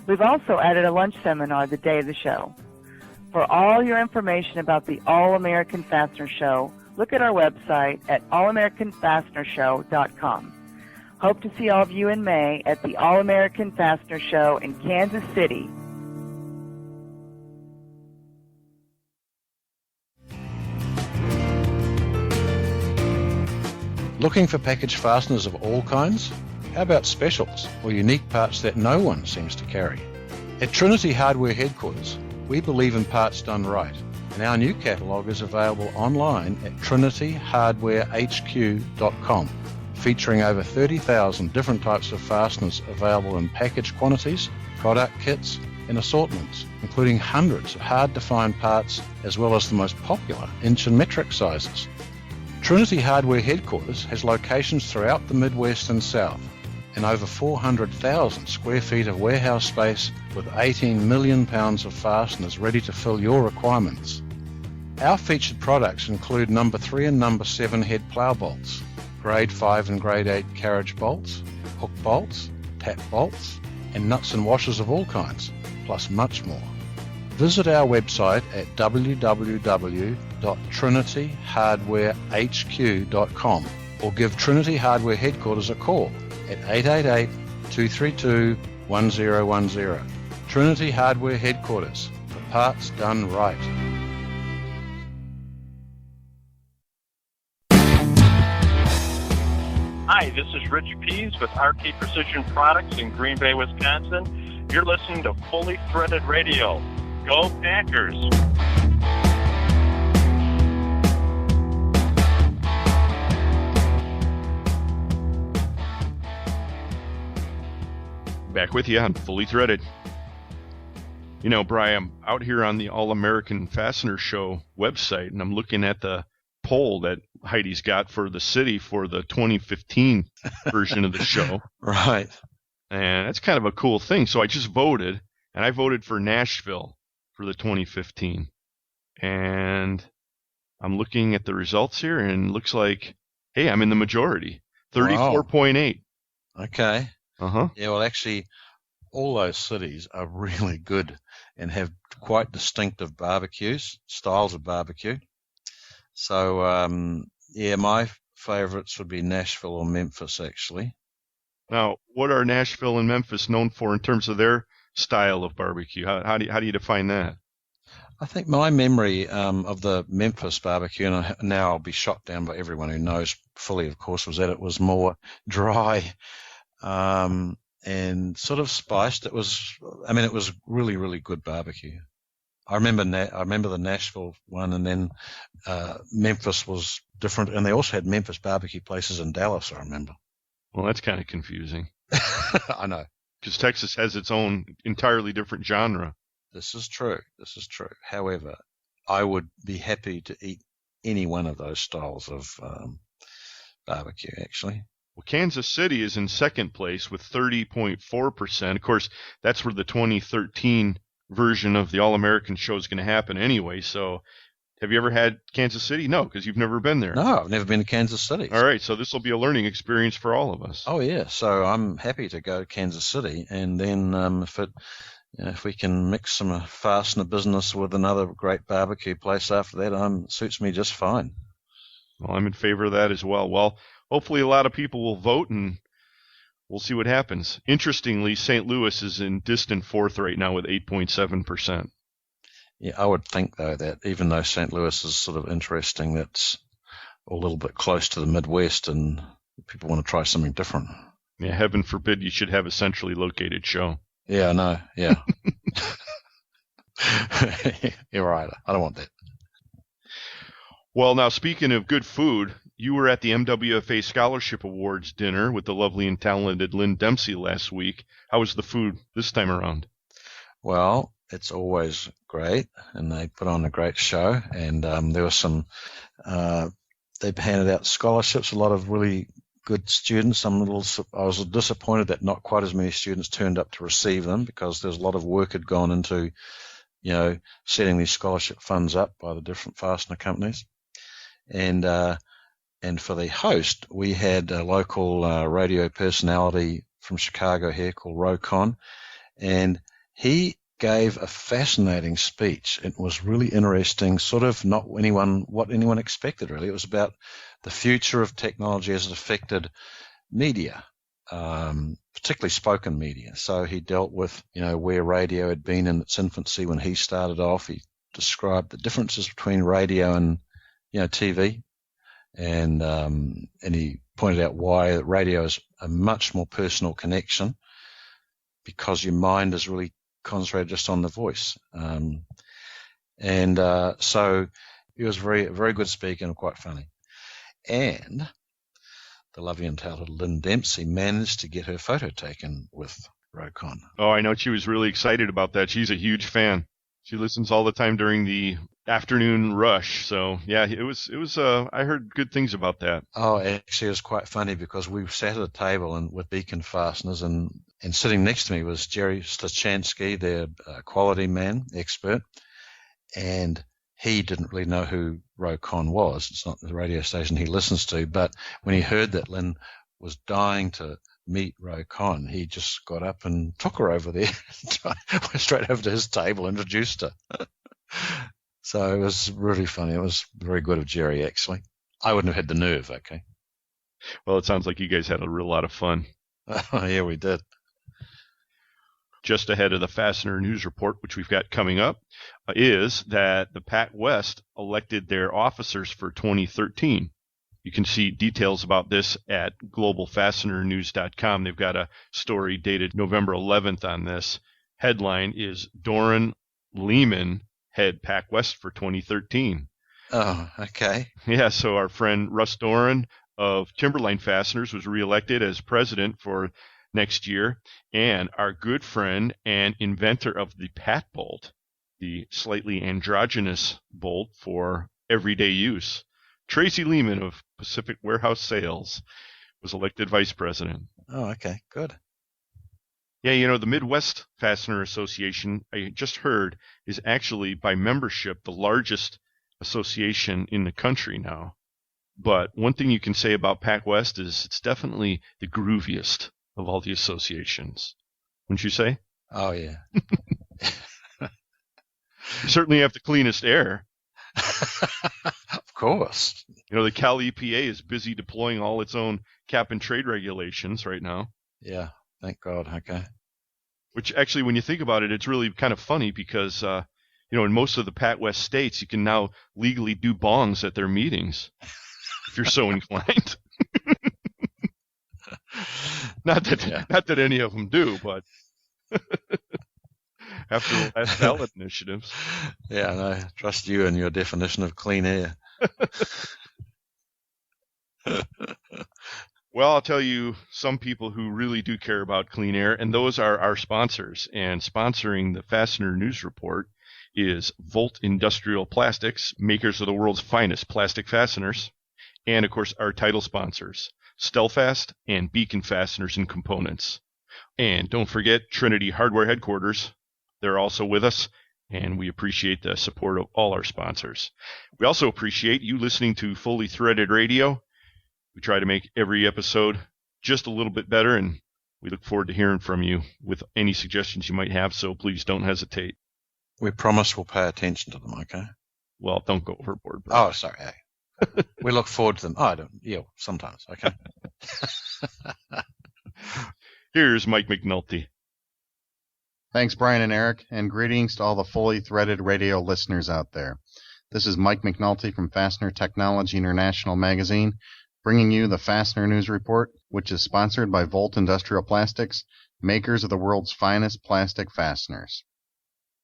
We've also added a lunch seminar the day of the show. For all your information about the All-American Fastener Show, look at our website at allamericanfastenershow.com. Hope to see all of you in May at the All-American Fastener Show in Kansas City. Looking for package fasteners of all kinds? How about specials or unique parts that no one seems to carry? At Trinity Hardware Headquarters, we believe in parts done right, and our new catalogue is available online at trinityhardwarehq.com, featuring over 30,000 different types of fasteners available in package quantities, product kits, and assortments, including hundreds of hard-to-find parts as well as the most popular inch and metric sizes. Trinity Hardware Headquarters has locations throughout the Midwest and South, and over 400,000 square feet of warehouse space with 18 million pounds of fasteners ready to fill your requirements. Our featured products include number 3 and number 7 head plough bolts, grade 5 and grade 8 carriage bolts, hook bolts, tap bolts, and nuts and washers of all kinds, plus much more. Visit our website at www.trinityhardwarehq.com or give Trinity Hardware Headquarters a call at 888-232-1010. Trinity Hardware Headquarters, for parts done right. Hi, this is Rich Pease with RT Precision Products in Green Bay, Wisconsin. You're listening to Fully Threaded Radio. Go Packers! Back with you on Fully Threaded. You know, Brian, I'm out here on the All-American Fastener Show website, and I'm looking at the poll that Heidi's got for the city for the 2015 version of the show. Right. And that's kind of a cool thing. So I just voted, and I voted for Nashville for the 2015. And I'm looking at the results here, and it looks like, hey, I'm in the majority. 34.8. Okay. Uh-huh. Yeah, well, actually, all those cities are really good and have quite distinctive barbecues, styles of barbecue. So, yeah, my favorites would be Nashville or Memphis, actually. Now, what are Nashville and Memphis known for in terms of their style of barbecue? How do you define that? I think my memory of the Memphis barbecue, and now I'll be shot down by everyone who knows fully, of course, was that it was more dry and sort of spiced. It was really, really good barbecue. I remember the Nashville one, and then Memphis was different, and they also had Memphis barbecue places in Dallas, I remember. Well, that's kind of confusing. I know. Because Texas has its own entirely different genre. This is true. However, I would be happy to eat any one of those styles of barbecue, actually. Well, Kansas City is in second place with 30.4%. Of course, that's where the 2013 version of the All-American show is going to happen anyway. So have you ever had Kansas City? No, because you've never been there. No, I've never been to Kansas City. All right, so this will be a learning experience for all of us. Oh, yeah. So I'm happy to go to Kansas City, and then if we can mix some fastener business with another great barbecue place after that, suits me just fine. Well, I'm in favor of that as well. Well, hopefully a lot of people will vote, and we'll see what happens. Interestingly, St. Louis is in distant fourth right now with 8.7%. Yeah, I would think, though, that even though St. Louis is sort of interesting, that's a little bit close to the Midwest, and people want to try something different. Yeah, heaven forbid you should have a centrally located show. Yeah, I know. Yeah. You're right. I don't want that. Well, now speaking of good food, you were at the MWFA Scholarship Awards dinner with the lovely and talented Lynn Dempsey last week. How was the food this time around? Well, it's always great, and they put on a great show. And there was some, they handed out scholarships, a lot of really good students. I was disappointed that not quite as many students turned up to receive them, because there's a lot of work had gone into, setting these scholarship funds up by the different fastener companies. And for the host, we had a local radio personality from Chicago here called Ro Con, and he gave a fascinating speech. It was really interesting, sort of not what anyone expected, really. It was about the future of technology as it affected media, particularly spoken media. So he dealt with, where radio had been in its infancy when he started off. He described the differences between radio and TV, and he pointed out why radio is a much more personal connection, because your mind is really concentrated just on the voice. So he was a very good speaker and quite funny. And the lovely and talented Lynn Dempsey managed to get her photo taken with Rokon. Oh, I know she was really excited about that. She's a huge fan. She listens all the time during the afternoon rush. So yeah, it was. I heard good things about that. Oh, actually, it was quite funny, because we sat at a table and with Beacon Fasteners, and sitting next to me was Jerry Stachansky, their quality man expert, and he didn't really know who Rokon was. It's not the radio station he listens to, but when he heard that Lynn was dying to meet Rokon, he just got up and took her over there, went straight over to his table, introduced her. So it was really funny. It was very good of Jerry, actually. I wouldn't have had the nerve, okay? Well, it sounds like you guys had a real lot of fun. Oh, yeah, we did. Just ahead of the Fastener News Report, which we've got coming up, is that the Pac-West elected their officers for 2013. You can see details about this at globalfastenernews.com. They've got a story dated November 11th on this. Headline is Doran Lehman head Pac-West for 2013. Oh, okay. Yeah, so our friend Russ Doran of Timberline Fasteners was reelected as president for next year, and our good friend and inventor of the Pat Bolt, the slightly androgynous bolt for everyday use, Tracy Lehman of Pacific Warehouse Sales, was elected vice president. Oh, okay, good. Yeah, the Midwest Fastener Association, I just heard, is actually by membership the largest association in the country now. But one thing you can say about Pac-West is it's definitely the grooviest of all the associations. Wouldn't you say? Oh, yeah. You certainly have the cleanest air. Of course. The Cal EPA is busy deploying all its own cap and trade regulations right now. Yeah, thank God. Okay. Which actually, when you think about it, it's really kind of funny because, in most of the Pac-West states, you can now legally do bongs at their meetings if you're so inclined. Not that any of them do, but after the last ballot initiatives. Yeah, and I trust you and your definition of clean air. Well, I'll tell you some people who really do care about clean air, and those are our sponsors. And sponsoring the Fastener News Report is Volt Industrial Plastics, makers of the world's finest plastic fasteners. And, of course, our title sponsors, Stelfast and Beacon Fasteners and Components. And don't forget Trinity Hardware Headquarters. They're also with us, and we appreciate the support of all our sponsors. We also appreciate you listening to Fully Threaded Radio. We try to make every episode just a little bit better, and we look forward to hearing from you with any suggestions you might have, so please don't hesitate. We promise we'll pay attention to them, okay? Well, don't go overboard, bro. Oh, sorry. We look forward to them. Oh, I don't. Yeah, sometimes, okay? Here's Mike McNulty. Thanks, Brian and Eric, and greetings to all the Fully Threaded Radio listeners out there. This is Mike McNulty from Fastener Technology International magazine, bringing you the Fastener News Report, which is sponsored by Volt Industrial Plastics, makers of the world's finest plastic fasteners.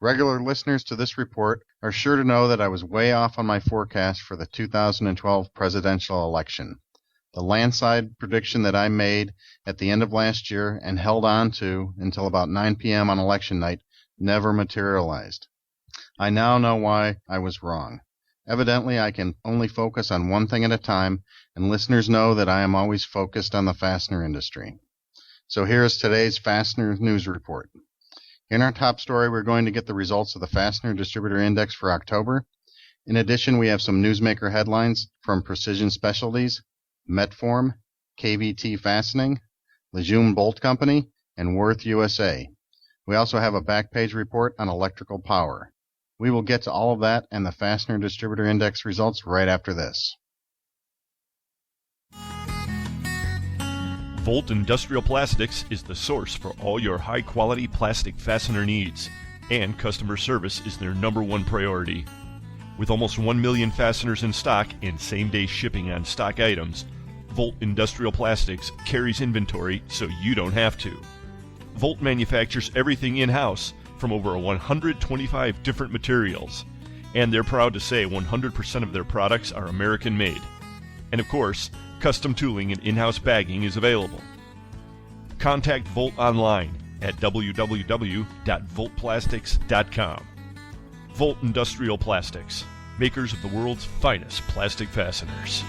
Regular listeners to this report are sure to know that I was way off on my forecast for the 2012 presidential election. The landslide prediction that I made at the end of last year and held on to until about 9 p.m. on election night never materialized. I now know why I was wrong. Evidently, I can only focus on one thing at a time, and listeners know that I am always focused on the fastener industry. So here is today's Fastener News Report. In our top story, we're going to get the results of the Fastener Distributor Index for October. In addition, we have some newsmaker headlines from Precision Specialties, Metform, KVT Fastening, Lejeune Bolt Company, and Worth USA. We also have a back page report on electrical power. We will get to all of that and the Fastener Distributor Index results right after this. Volt Industrial Plastics is the source for all your high-quality plastic fastener needs, and customer service is their #1 priority. With almost 1 million fasteners in stock and same-day shipping on stock items, Volt Industrial Plastics carries inventory so you don't have to. Volt manufactures everything in-house from over 125 different materials, and they're proud to say 100% of their products are American-made. And of course, custom tooling and in-house bagging is available. Contact Volt online at www.voltplastics.com. Volt Industrial Plastics, makers of the world's finest plastic fasteners.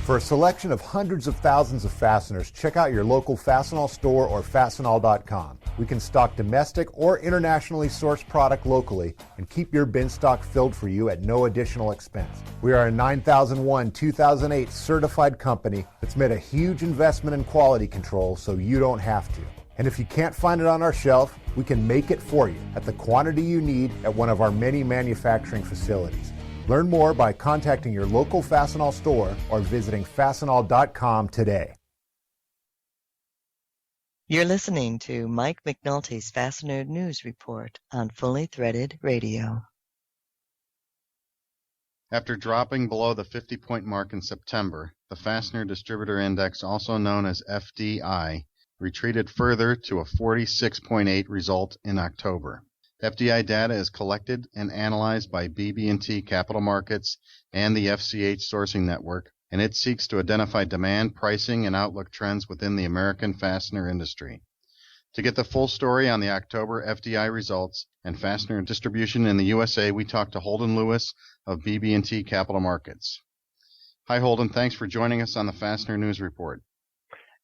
For a selection of hundreds of thousands of fasteners, check out your local Fastenal store or Fastenal.com. We can stock domestic or internationally sourced product locally and keep your bin stock filled for you at no additional expense. We are a 9001-2008 certified company that's made a huge investment in quality control so you don't have to. And if you can't find it on our shelf, we can make it for you at the quantity you need at one of our many manufacturing facilities. Learn more by contacting your local Fastenal store or visiting Fastenal.com today. You're listening to Mike McNulty's Fastener News Report on Fully Threaded Radio. After dropping below the 50-point mark in September, the Fastener Distributor Index, also known as FDI, retreated further to a 46.8 result in October. FDI data is collected and analyzed by BB&T Capital Markets and the FCH Sourcing Network, and it seeks to identify demand, pricing, and outlook trends within the American fastener industry. To get the full story on the October FDI results and fastener distribution in the USA, we talked to Holden Lewis of BB&T Capital Markets. Hi, Holden. Thanks for joining us on the Fastener News Report.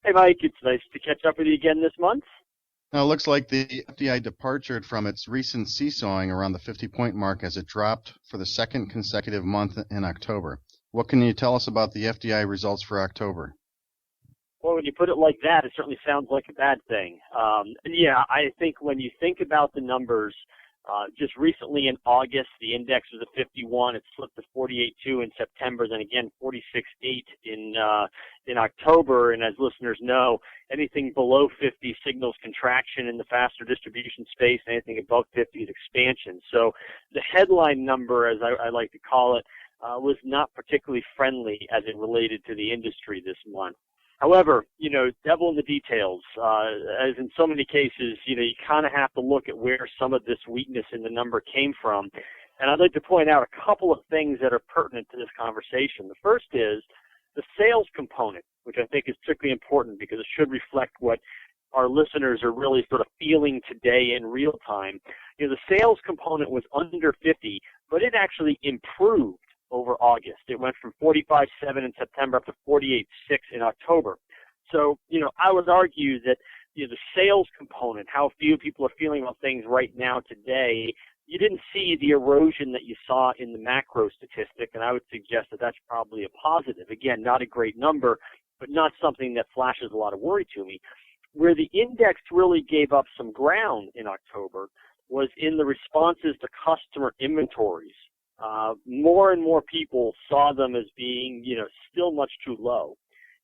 Hey, Mike. It's nice to catch up with you again this month. Now, it looks like the FDI departed from its recent seesawing around the 50-point mark as it dropped for the second consecutive month in October. What can you tell us about the FDI results for October? Well, when you put it like that, it certainly sounds like a bad thing. Yeah, I think when you think about the numbers, just recently in August, the index was at 51. It slipped to 48.2 in September, then again 46.8 in October. And as listeners know, anything below 50 signals contraction in the fastener distribution space. Anything above 50 is expansion. So the headline number, as I like to call it, was not particularly friendly as it related to the industry this month. However, devil in the details. As in so many cases, you kind of have to look at where some of this weakness in the number came from. And I'd like to point out a couple of things that are pertinent to this conversation. The first is the sales component, which I think is particularly important because it should reflect what our listeners are really sort of feeling today in real time. The sales component was under 50, but it actually improved over August. It went from 45.7 in September up to 48.6 in October. So, I would argue that the sales component, how few people are feeling about things right now today, you didn't see the erosion that you saw in the macro statistic, and I would suggest that that's probably a positive. Again, not a great number, but not something that flashes a lot of worry to me. Where the index really gave up some ground in October was in the responses to customer inventories. More and more people saw them as being, still much too low.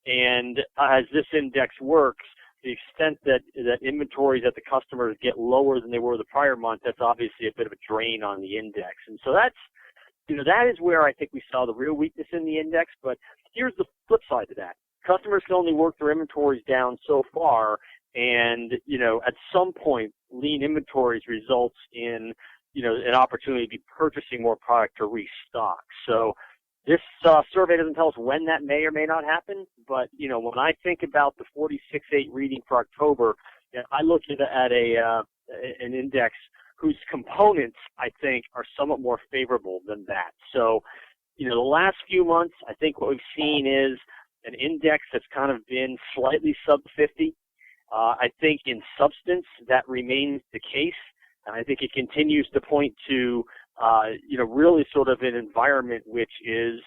And as this index works, the extent that inventories at the customers get lower than they were the prior month, that's obviously a bit of a drain on the index. And so that's that is where I think we saw the real weakness in the index. But here's the flip side to that. Customers can only work their inventories down so far, and, at some point, lean inventories results in, an opportunity to be purchasing more product to restock. So this survey doesn't tell us when that may or may not happen, but, when I think about the 46.8 reading for October, I look at an index whose components, I think, are somewhat more favorable than that. So, the last few months, I think what we've seen is an index that's kind of been slightly sub 50. I think in substance that remains the case, and I think it continues to point to, really sort of an environment which is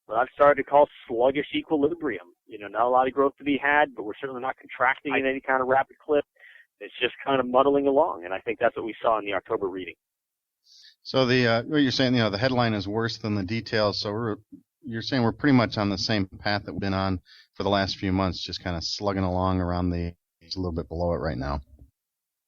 what I've started to call sluggish equilibrium. Not a lot of growth to be had, but we're certainly not contracting in any kind of rapid clip. It's just kind of muddling along, and I think that's what we saw in the October reading. So what you're saying, the headline is worse than the details. So you're saying we're pretty much on the same path that we've been on for the last few months, just kind of slugging along around a little bit below it right now.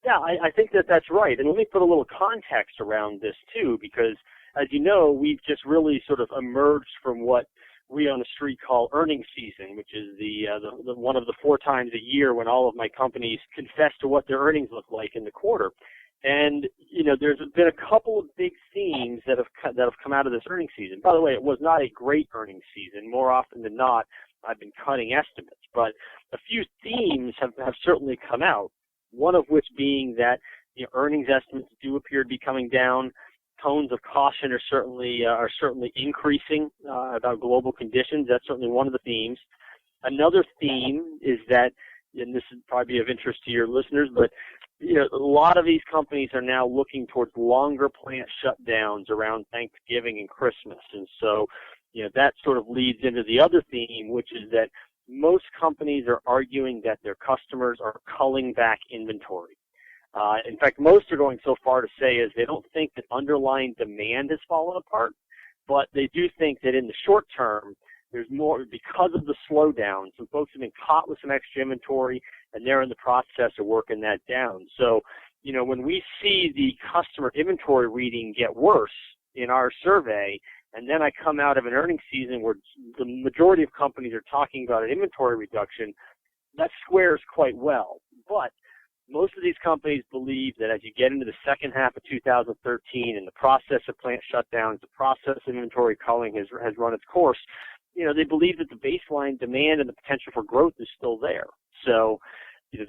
Yeah, I think that's right. And let me put a little context around this too, because as you know, we've just really sort of emerged from what we on the street call earnings season, which is the one of the 4 times a year when all of my companies confess to what their earnings look like in the quarter. And there's been a couple of big themes that have come out of this earnings season. By the way, it was not a great earnings season. More often than not, I've been cutting estimates, but a few themes have certainly come out. One of which being that earnings estimates do appear to be coming down. Tones of caution are certainly increasing about global conditions. That's certainly one of the themes. Another theme is that, and this would probably be of interest to your listeners, but a lot of these companies are now looking towards longer plant shutdowns around Thanksgiving and Christmas, and so that sort of leads into the other theme, which is that most companies are arguing that their customers are culling back inventory. In fact, most are going so far to say is they don't think that underlying demand has fallen apart, but they do think that in the short term, there's more, because of the slowdown, some folks have been caught with some extra inventory, and they're in the process of working that down. So, when we see the customer inventory reading get worse in our survey, and then I come out of an earnings season where the majority of companies are talking about an inventory reduction, that squares quite well. But most of these companies believe that as you get into the second half of 2013 and the process of plant shutdowns, the process of inventory culling has run its course, they believe that the baseline demand and the potential for growth is still there. So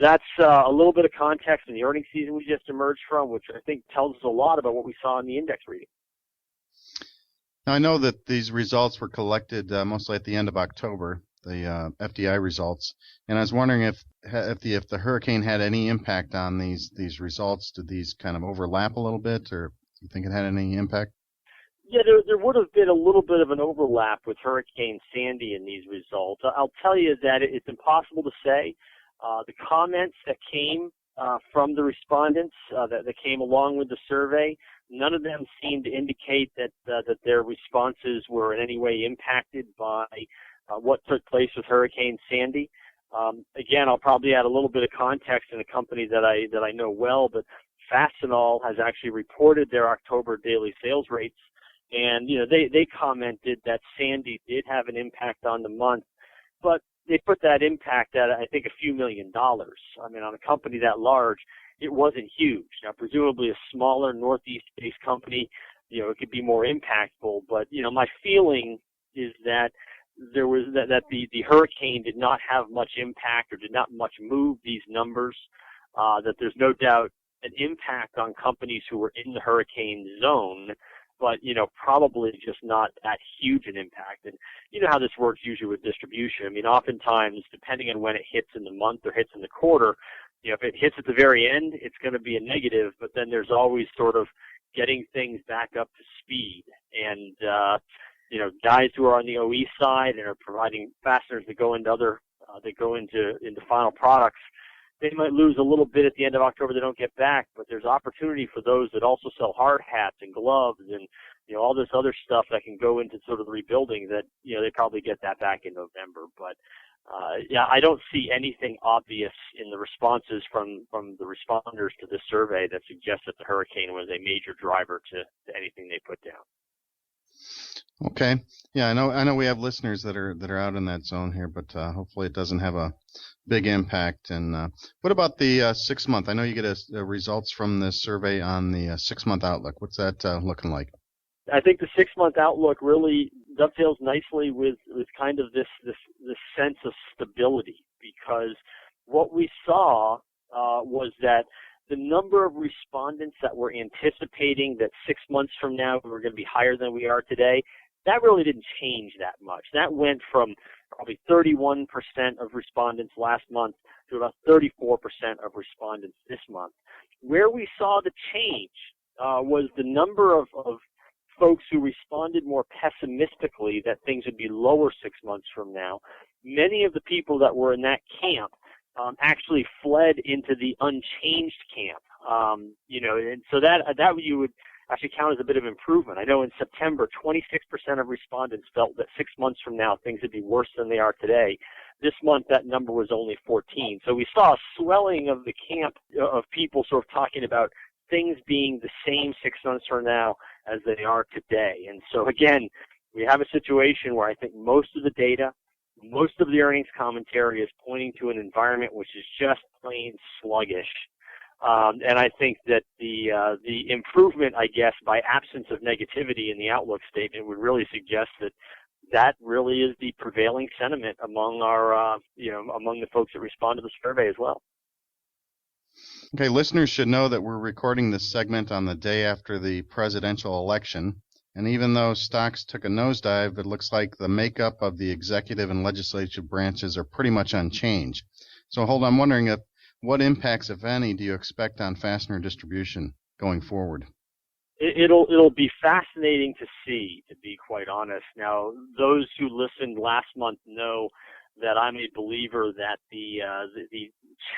that's a little bit of context in the earnings season we just emerged from, which I think tells us a lot about what we saw in the index reading. Now, I know that these results were collected mostly at the end of October, the FDI results, and I was wondering if the hurricane had any impact on these results. Did these kind of overlap a little bit, or do you think it had any impact? Yeah, there would have been a little bit of an overlap with Hurricane Sandy in these results. I'll tell you that it's impossible to say. The comments that came from the respondents that came along with the survey, none of them seemed to indicate that their responses were in any way impacted by what took place with Hurricane Sandy. Again, I'll probably add a little bit of context in a company that I know well, but Fastener has actually reported their October daily sales rates, and they commented that Sandy did have an impact on the month, but they put that impact at, I think, a few $1 million. I mean, on a company that large, it wasn't huge. Now, presumably a smaller Northeast-based company, it could be more impactful, but my feeling is that there was that the hurricane did not have much impact or did not much move these numbers, that there's no doubt an impact on companies who were in the hurricane zone, but, probably just not that huge an impact. And you know how this works usually with distribution. I mean, oftentimes, depending on when it hits in the month or hits in the quarter, if it hits at the very end, it's going to be a negative, but then there's always sort of getting things back up to speed. And, guys who are on the OE side and are providing fasteners that go into into final products, they might lose a little bit at the end of October they don't get back, but there's opportunity for those that also sell hard hats and gloves and, all this other stuff that can go into sort of the rebuilding that, they probably get that back in November. But, I don't see anything obvious in the responses from the responders to this survey that suggests that the hurricane was a major driver to anything they put down. Okay. Yeah, I know we have listeners that are out in that zone here, but hopefully it doesn't have a big impact. And what about the 6 month? I know you get results from this survey on the 6 month outlook. What's that looking like? I think the 6 month outlook really dovetails nicely with kind of this sense of stability, because what we saw was that the number of respondents that were anticipating that 6 months from now we were going to be higher than we are today, that really didn't change that much. That went from probably 31% of respondents last month to about 34% of respondents this month. Where we saw the change was the number of folks who responded more pessimistically that things would be lower 6 months from now. Many of the people that were in that camp actually fled into the unchanged camp. And so that you would actually count as a bit of improvement. I know in September, 26% of respondents felt that 6 months from now things would be worse than they are today. This month, that number was only 14. So we saw a swelling of the camp of people sort of talking about things being the same 6 months from now as they are today. And so again, we have a situation where I think most of the data, most of the earnings commentary is pointing to an environment which is just plain sluggish. And I think that the improvement, I guess, by absence of negativity in the outlook statement would really suggest that really is the prevailing sentiment among our, among the folks that respond to the survey as well. Okay, listeners should know that we're recording this segment on the day after the presidential election. And even though stocks took a nosedive, it looks like the makeup of the executive and legislative branches are pretty much unchanged. So, Holden, I'm wondering what impacts, if any, do you expect on fastener distribution going forward? It'll be fascinating to see, to be quite honest. Now, those who listened last month know that I'm a believer that the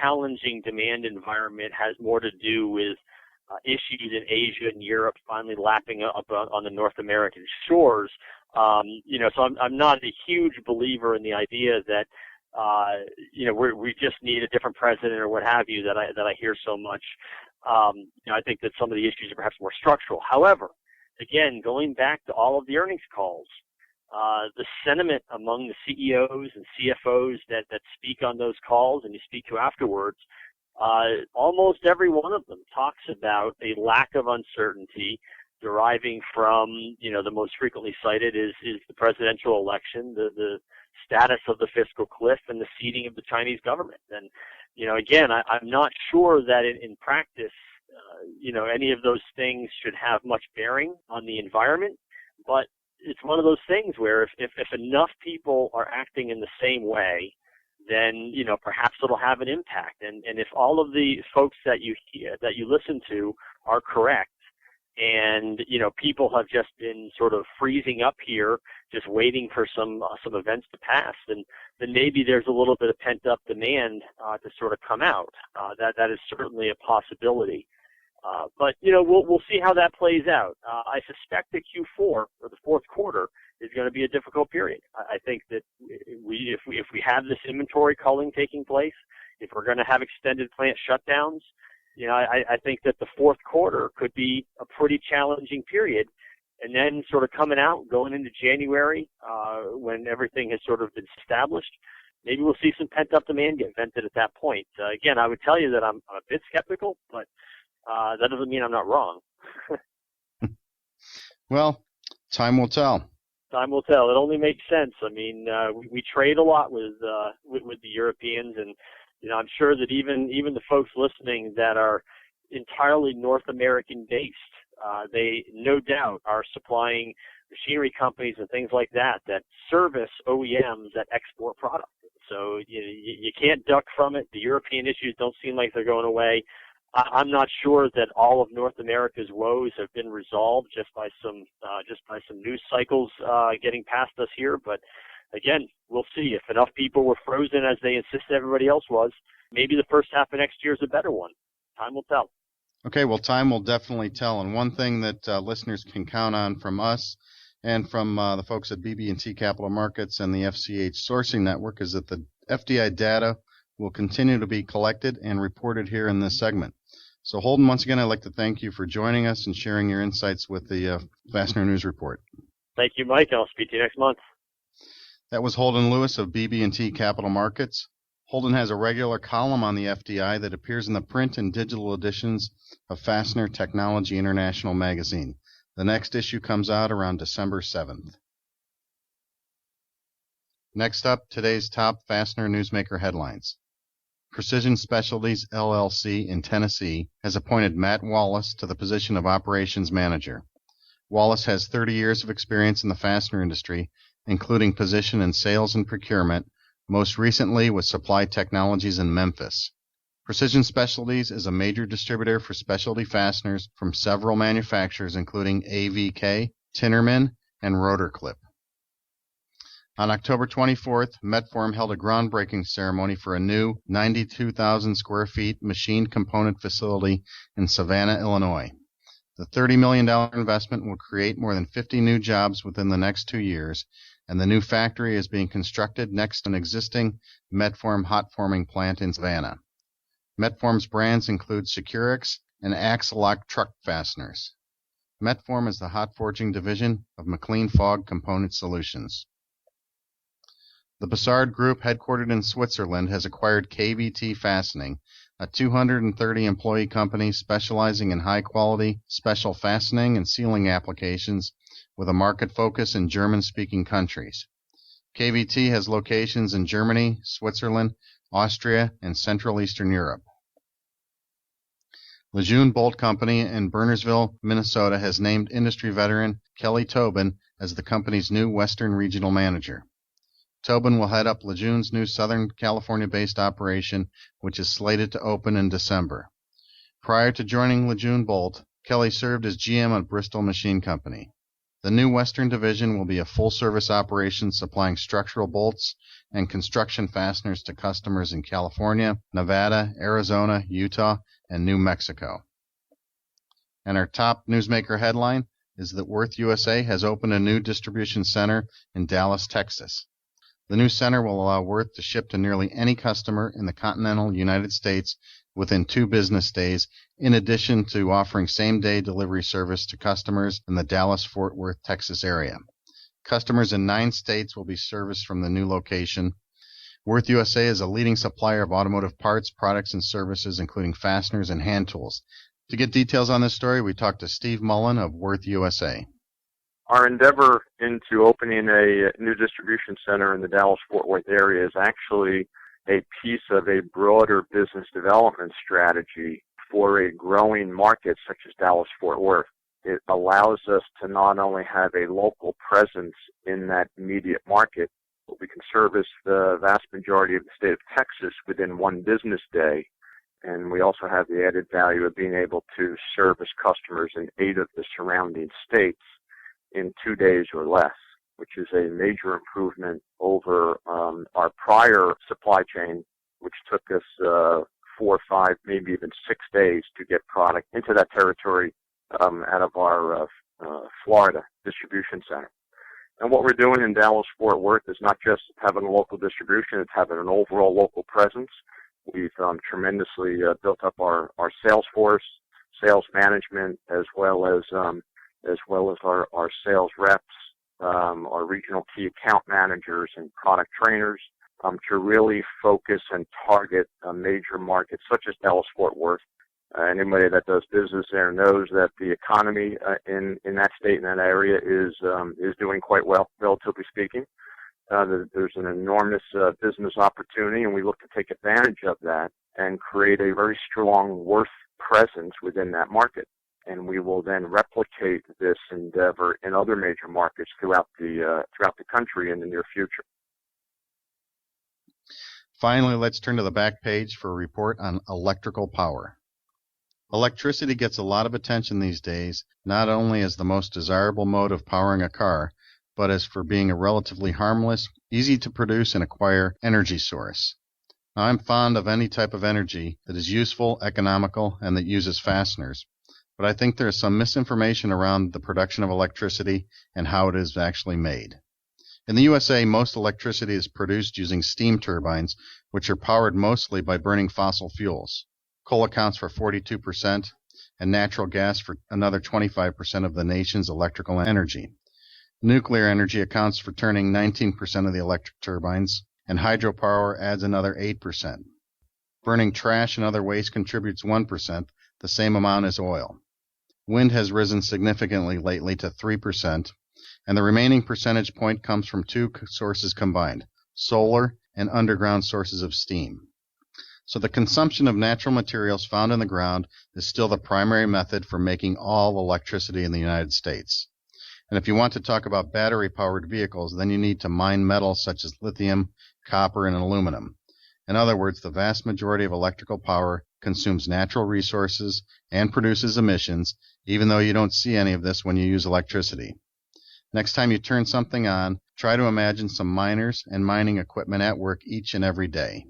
challenging demand environment has more to do with issues in Asia and Europe finally lapping up on the North American shores. So I'm not a huge believer in the idea that we just need a different president or what have you that I hear so much. I think that some of the issues are perhaps more structural. However, again, going back to all of the earnings calls, the sentiment among the CEOs and CFOs that speak on those calls and you speak to afterwards, almost every one of them talks about a lack of uncertainty deriving from, the most frequently cited is the presidential election, the status of the fiscal cliff, and the seating of the Chinese government. And, again, I'm not sure that in practice, any of those things should have much bearing on the environment, but it's one of those things where if enough people are acting in the same way, then, perhaps it'll have an impact. And if all of the folks that you listen to are correct, and, people have just been sort of freezing up here, just waiting for some events to pass, then maybe there's a little bit of pent-up demand to sort of come out. That is certainly a possibility. But we'll see how that plays out. I suspect that Q4, or the fourth quarter, is going to be a difficult period. I think that if we have this inventory culling taking place, if we're going to have extended plant shutdowns, I think that the fourth quarter could be a pretty challenging period. And then sort of coming out, going into January, when everything has sort of been established, maybe we'll see some pent-up demand get vented at that point. Again, I would tell you that I'm a bit skeptical, but that doesn't mean I'm not wrong. Well, time will tell. Time will tell. It only makes sense. I mean, we trade a lot with the Europeans, and I'm sure that even the folks listening that are entirely North American based, they no doubt are supplying machinery companies and things like that service OEMs that export product. So you can't duck from it. The European issues don't seem like they're going away. I'm not sure that all of North America's woes have been resolved just by some news cycles getting past us here. But again, we'll see. If enough people were frozen as they insisted everybody else was, maybe the first half of next year is a better one. Time will tell. Okay, well, time will definitely tell. And one thing that listeners can count on from us and from the folks at BB&T Capital Markets and the FCH Sourcing Network is that the FDI data will continue to be collected and reported here in this segment. So, Holden, once again, I'd like to thank you for joining us and sharing your insights with the Fastener News Report. Thank you, Mike. I'll speak to you next month. That was Holden Lewis of BB&T Capital Markets. Holden has a regular column on the FDI that appears in the print and digital editions of Fastener Technology International magazine. The next issue comes out around December 7th. Next up, today's top Fastener Newsmaker headlines. Precision Specialties LLC in Tennessee has appointed Matt Wallace to the position of Operations Manager. Wallace has 30 years of experience in the fastener industry, including position in sales and procurement, most recently with Supply Technologies in Memphis. Precision Specialties is a major distributor for specialty fasteners from several manufacturers including AVK, Tinnerman, and Rotorclip. On October 24th, Metform held a groundbreaking ceremony for a new 92,000 square feet machine component facility in Savannah, Illinois. The $30 million investment will create more than 50 new jobs within the next 2 years, and the new factory is being constructed next to an existing Metform hot forming plant in Savannah. Metform's brands include Securix and Axelock truck fasteners. Metform is the hot forging division of McLean Fogg Component Solutions. The Bussard Group, headquartered in Switzerland, has acquired KVT Fastening, a 230-employee company specializing in high-quality special fastening and sealing applications with a market focus in German-speaking countries. KVT has locations in Germany, Switzerland, Austria, and Central Eastern Europe. Lejeune Bolt Company in Burnersville, Minnesota, has named industry veteran Kelly Tobin as the company's new Western Regional Manager. Tobin will head up Lejeune's new Southern California-based operation, which is slated to open in December. Prior to joining Lejeune Bolt, Kelly served as GM at Bristol Machine Company. The new Western Division will be a full-service operation supplying structural bolts and construction fasteners to customers in California, Nevada, Arizona, Utah, and New Mexico. And our top newsmaker headline is that Worth USA has opened a new distribution center in Dallas, Texas. The new center will allow Worth to ship to nearly any customer in the continental United States within 2 business days, in addition to offering same-day delivery service to customers in the Dallas-Fort Worth, Texas area. Customers in 9 states will be serviced from the new location. Worth USA is a leading supplier of automotive parts, products, and services, including fasteners and hand tools. To get details on this story, we talked to Steve Mullen of Worth USA. Our endeavor into opening a new distribution center in the Dallas-Fort Worth area is actually a piece of a broader business development strategy for a growing market such as Dallas-Fort Worth. It allows us to not only have a local presence in that immediate market, but we can service the vast majority of the state of Texas within 1 business day. And we also have the added value of being able to service customers in 8 of the surrounding states in 2 days or less, which is a major improvement over our prior supply chain, which took us 4, 5, maybe even 6 days to get product into that territory out of our Florida distribution center. And what we're doing in Dallas-Fort Worth is not just having a local distribution, it's having an overall local presence. We've tremendously built up our sales force, sales management, as well as our sales reps, our regional key account managers and product trainers, to really focus and target major markets such as Dallas-Fort Worth. Anybody that does business there knows that the economy in that state, in that area, is doing quite well, relatively speaking. There's an enormous business opportunity, and we look to take advantage of that and create a very strong Worth presence within that market. And we will then replicate this endeavor in other major markets throughout the country in the near future. Finally, let's turn to the back page for a report on electrical power. Electricity gets a lot of attention these days, not only as the most desirable mode of powering a car, but as for being a relatively harmless, easy to produce and acquire energy source. Now, I'm fond of any type of energy that is useful, economical, and that uses fasteners. But I think there is some misinformation around the production of electricity and how it is actually made. In the USA, most electricity is produced using steam turbines, which are powered mostly by burning fossil fuels. Coal accounts for 42%, and natural gas for another 25% of the nation's electrical energy. Nuclear energy accounts for turning 19% of the electric turbines, and hydropower adds another 8%. Burning trash and other waste contributes 1%, the same amount as oil. Wind has risen significantly lately to 3%, and the remaining percentage point comes from two sources combined, solar and underground sources of steam. So the consumption of natural materials found in the ground is still the primary method for making all electricity in the United States. And if you want to talk about battery-powered vehicles, then you need to mine metals such as lithium, copper, and aluminum. In other words, the vast majority of electrical power consumes natural resources and produces emissions, even though you don't see any of this when you use electricity. Next time you turn something on, try to imagine some miners and mining equipment at work each and every day.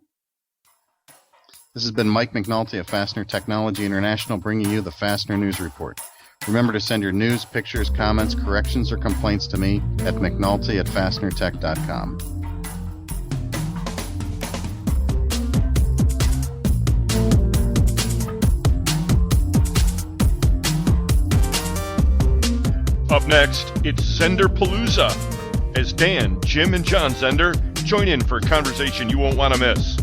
This has been Mike McNulty of Fastener Technology International bringing you the Fastener News Report. Remember to send your news, pictures, comments, corrections, or complaints to me at mcnulty@fastenertech.com. Up next, it's Zehnder Palooza, as Dan, Jim, and John Zehnder join in for a conversation you won't want to miss.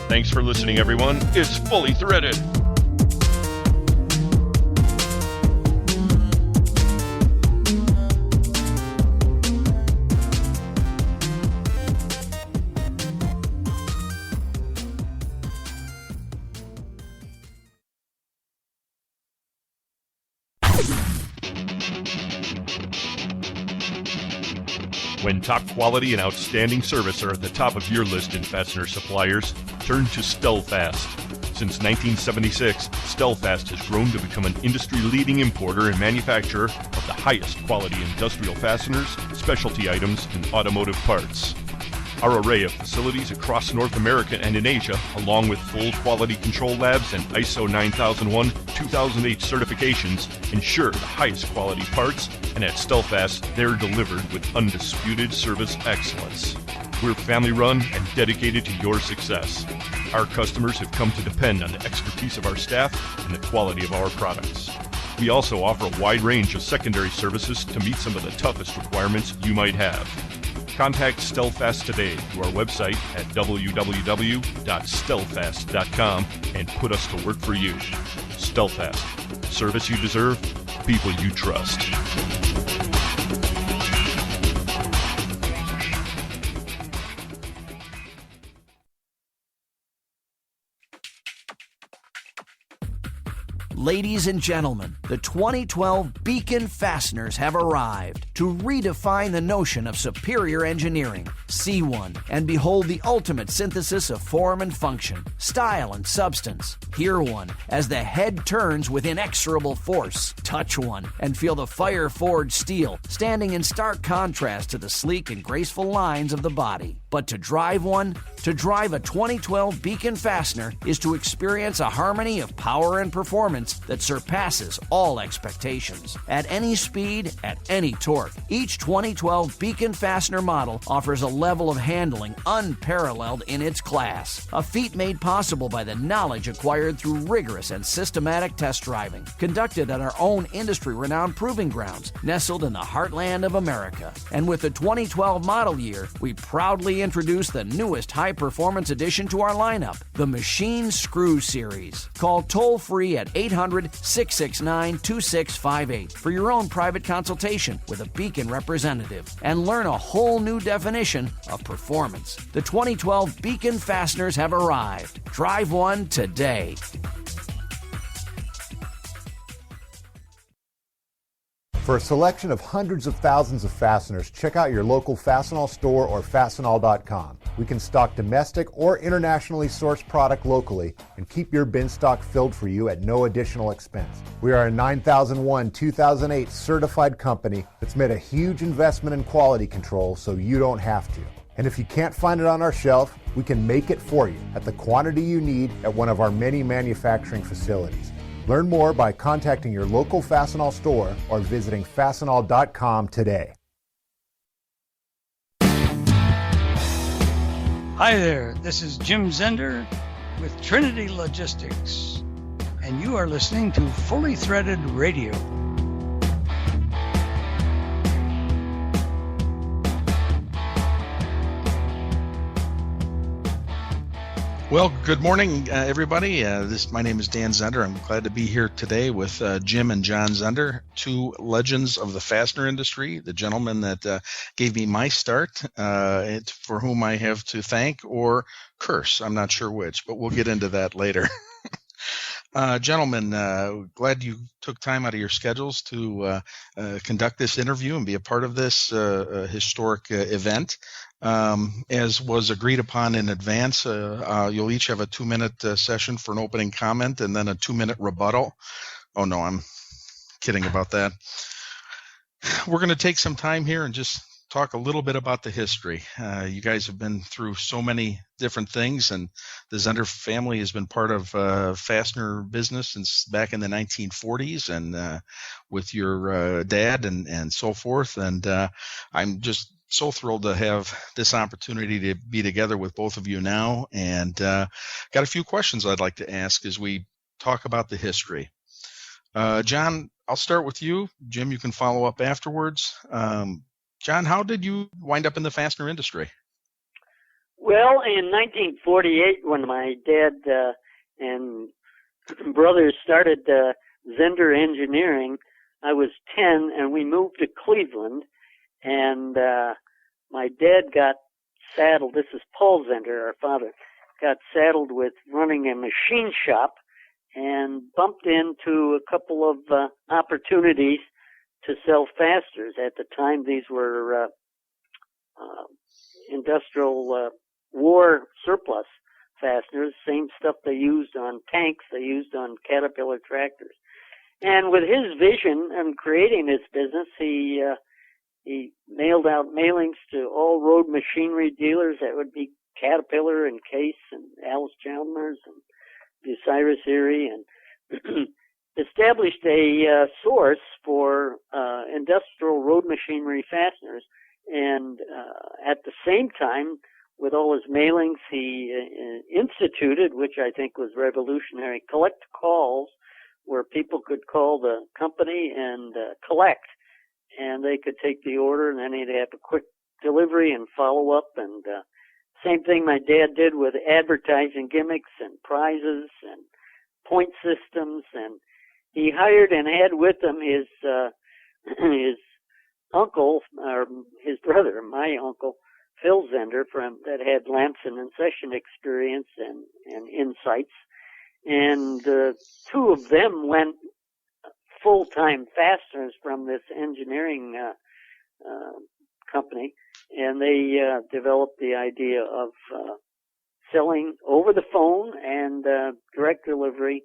Thanks for listening, everyone. It's Fully Threaded. When top quality and outstanding service are at the top of your list in fastener suppliers, turn to Stellfast. Since 1976, Stellfast has grown to become an industry-leading importer and manufacturer of the highest quality industrial fasteners, specialty items, and automotive parts. Our array of facilities across North America and in Asia, along with full quality control labs and ISO 9001-2008 certifications, ensure the highest quality parts, and at Stellfast, they're delivered with undisputed service excellence. We're family-run and dedicated to your success. Our customers have come to depend on the expertise of our staff and the quality of our products. We also offer a wide range of secondary services to meet some of the toughest requirements you might have. Contact Stellfast today through our website at www.stellfast.com and put us to work for you. Stellfast. Service you deserve, people you trust. Ladies and gentlemen, the 2012 Beacon Fasteners have arrived to redefine the notion of superior engineering. See one and behold the ultimate synthesis of form and function, style and substance. Hear one as the head turns with inexorable force. Touch one and feel the fire-forged steel standing in stark contrast to the sleek and graceful lines of the body. But to drive one, to drive a 2012 Beacon Fastener is to experience a harmony of power and performance that surpasses all expectations. At any speed, at any torque, each 2012 Beacon Fastener model offers a level of handling unparalleled in its class, a feat made possible by the knowledge acquired through rigorous and systematic test driving, conducted at our own industry-renowned proving grounds, nestled in the heartland of America. And with the 2012 model year, we proudly introduce the newest high-performance addition to our lineup, the Machine Screw Series. Call toll-free at 800-669-2658 for your own private consultation with a Beacon representative and learn a whole new definition of performance. The 2012 Beacon Fasteners have arrived. Drive one today. For a selection of hundreds of thousands of fasteners, check out your local Fastenal store or Fastenal.com. We can stock domestic or internationally sourced product locally and keep your bin stock filled for you at no additional expense. We are a 9001-2008 certified company that's made a huge investment in quality control so you don't have to. And if you can't find it on our shelf, we can make it for you at the quantity you need at one of our many manufacturing facilities. Learn more by contacting your local Fastenal store or visiting Fastenal.com today. Hi there, this is Jim Zehnder with Trinity Logistics, and you are listening to Fully Threaded Radio. Well, good morning, everybody. My name is Dan Zehnder. I'm glad to be here today with Jim and John Zehnder, two legends of the fastener industry, the gentleman that gave me my start, for whom I have to thank or curse. I'm not sure which, but we'll get into that later. Gentlemen, glad you took time out of your schedules to conduct this interview and be a part of this historic event. As was agreed upon in advance, you'll each have a 2-minute session for an opening comment and then a 2-minute rebuttal. Oh, no, I'm kidding about that. We're going to take some time here and just talk a little bit about the history. You guys have been through so many different things, and the Zehnder family has been part of fastener business since back in the 1940s, and with your dad and so forth. And I'm just so thrilled to have this opportunity to be together with both of you now, and got a few questions I'd like to ask as we talk about the history. John, I'll start with you. Jim, you can follow up afterwards. John, how did you wind up in the fastener industry? Well, in 1948, when my dad and brothers started Zehnder Engineering, I was 10, and we moved to Cleveland, and my dad got saddled. This is Paul Zehnder, our father, got saddled with running a machine shop and bumped into a couple of opportunities to sell fasteners. At the time, these were industrial war surplus fasteners, same stuff they used on tanks, they used on Caterpillar tractors. And with his vision in creating this business, he mailed out mailings to all road machinery dealers. That would be Caterpillar and Case and Alice Chalmers and Bucyrus Erie, and established a source for industrial road machinery fasteners. And at the same time, with all his mailings, he instituted, which I think was revolutionary, collect calls, where people could call the company and collect. And they could take the order, and then he'd have a quick delivery and follow up. And same thing my dad did with advertising gimmicks and prizes and point systems. And he hired and had with him his uncle, or his brother, my uncle, Phil Zehnder, that had Lamson and Session experience and insights. And two of them went full-time fasteners from this engineering company, and they developed the idea of selling over the phone and direct delivery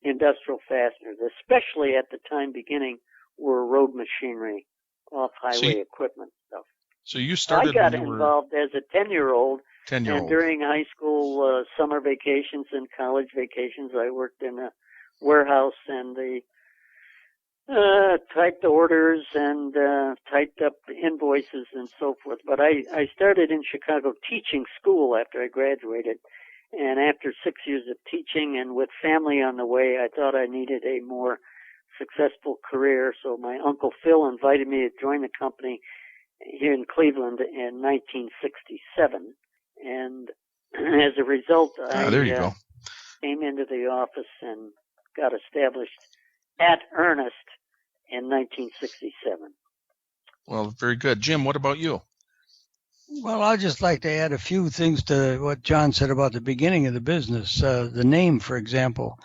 industrial fasteners, especially at the time beginning were road machinery, off-highway equipment stuff. So you started. I got involved as a 10-year-old. And during high school summer vacations and college vacations, I worked in a warehouse and they typed orders and typed up invoices and so forth. But I started in Chicago teaching school after I graduated. And after 6 years of teaching and with family on the way, I thought I needed a more successful career. So my Uncle Phil invited me to join the company here in Cleveland in 1967. And as a result, I came into the office and got established at Earnest in 1967. Well, very good. Jim, what about you? Well, I'd just like to add a few things to what John said about the beginning of the business. The name, for example,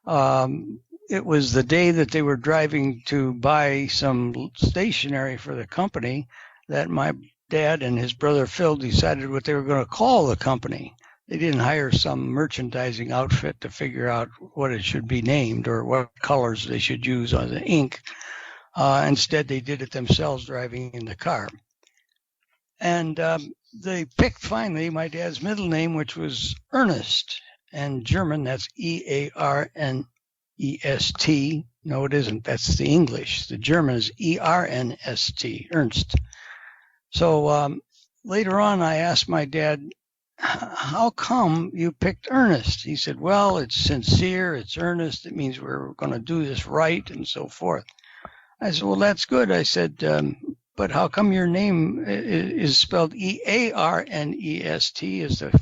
it was the day that they were driving to buy some stationery for the company that my dad and his brother Phil decided what they were going to call the company. They didn't hire some merchandising outfit to figure out what it should be named or what colors they should use on the ink. Instead, they did it themselves driving in the car. And they picked finally my dad's middle name, which was Earnest. And German, that's E-A-R-N-E-S-T. No, it isn't. That's the English. The German is E-R-N-S-T, Ernst. So later on, I asked my dad, how come you picked Earnest? He said, well, it's sincere, it's earnest, it means we're going to do this right, and so forth. I said, well, that's good. I said, but how come your name is spelled E-A-R-N-E-S-T as the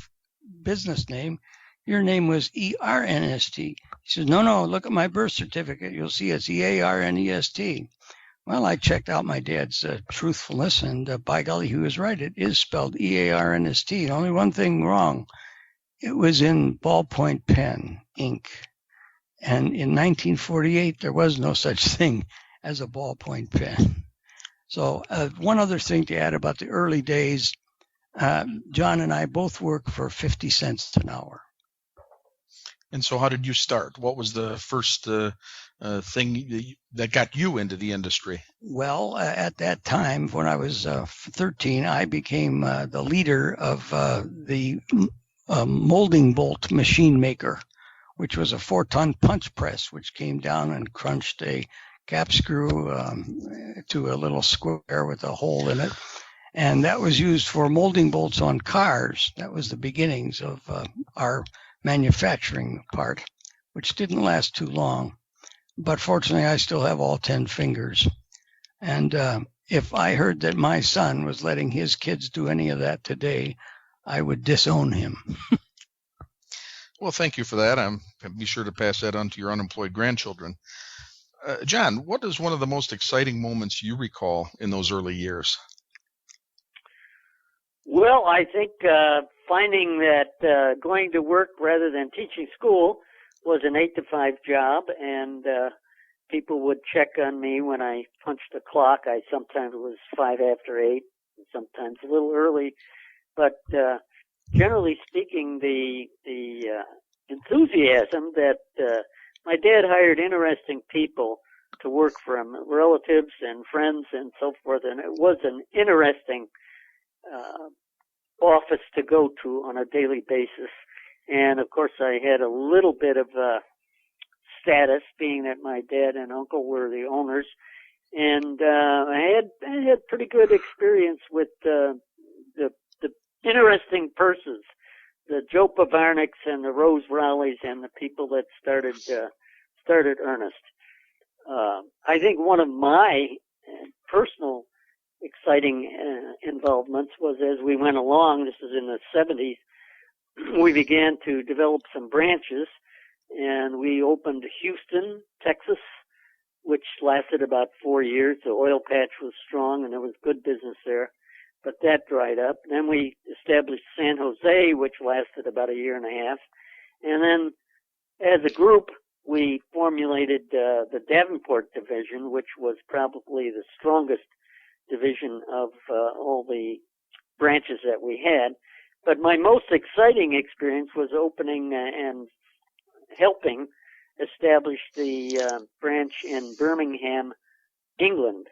business name. Your name was Ernst. He says, no, look at my birth certificate. You'll see it's Earnest. Well, I checked out my dad's truthfulness, and by golly, he was right. It is spelled Earnest. Only one thing wrong. It was in ballpoint pen, ink. And in 1948, there was no such thing as a ballpoint pen. So one other thing to add about the early days, John and I both worked for 50 cents an hour. And so how did you start? What was the first thing that got you into the industry? Well, at that time, when I was 13, I became the leader of the molding bolt machine maker, which was a 4-ton punch press, which came down and crunched a cap screw to a little square with a hole in it. And that was used for molding bolts on cars. That was the beginnings of our manufacturing part, which didn't last too long. But fortunately, I still have all 10 fingers. And if I heard that my son was letting his kids do any of that today, I would disown him. Well, thank you for that. I'll be sure to pass that on to your unemployed grandchildren. John, what is one of the most exciting moments you recall in those early years? Well, I think finding that going to work rather than teaching school was an 8-to-5 job, and people would check on me when I punched the clock. I sometimes was 5 after 8, sometimes a little early, but generally speaking, the enthusiasm that my dad hired interesting people to work for him, relatives and friends and so forth, and it was an interesting office to go to on a daily basis. And of course, I had a little bit of status, being that my dad and uncle were the owners, and I had pretty good experience with the interesting purses, the Joe Pavarniks and the Rose Rowleys and the people that started Earnest. I think one of my personal exciting involvements was as we went along, this is in the 70s, we began to develop some branches, and we opened Houston, Texas, which lasted about 4 years. The oil patch was strong and there was good business there, but that dried up. Then we established San Jose, which lasted about a year and a half. And then as a group, we formulated the Davenport division, which was probably the strongest division of all the branches that we had. But my most exciting experience was opening and helping establish the branch in Birmingham, England,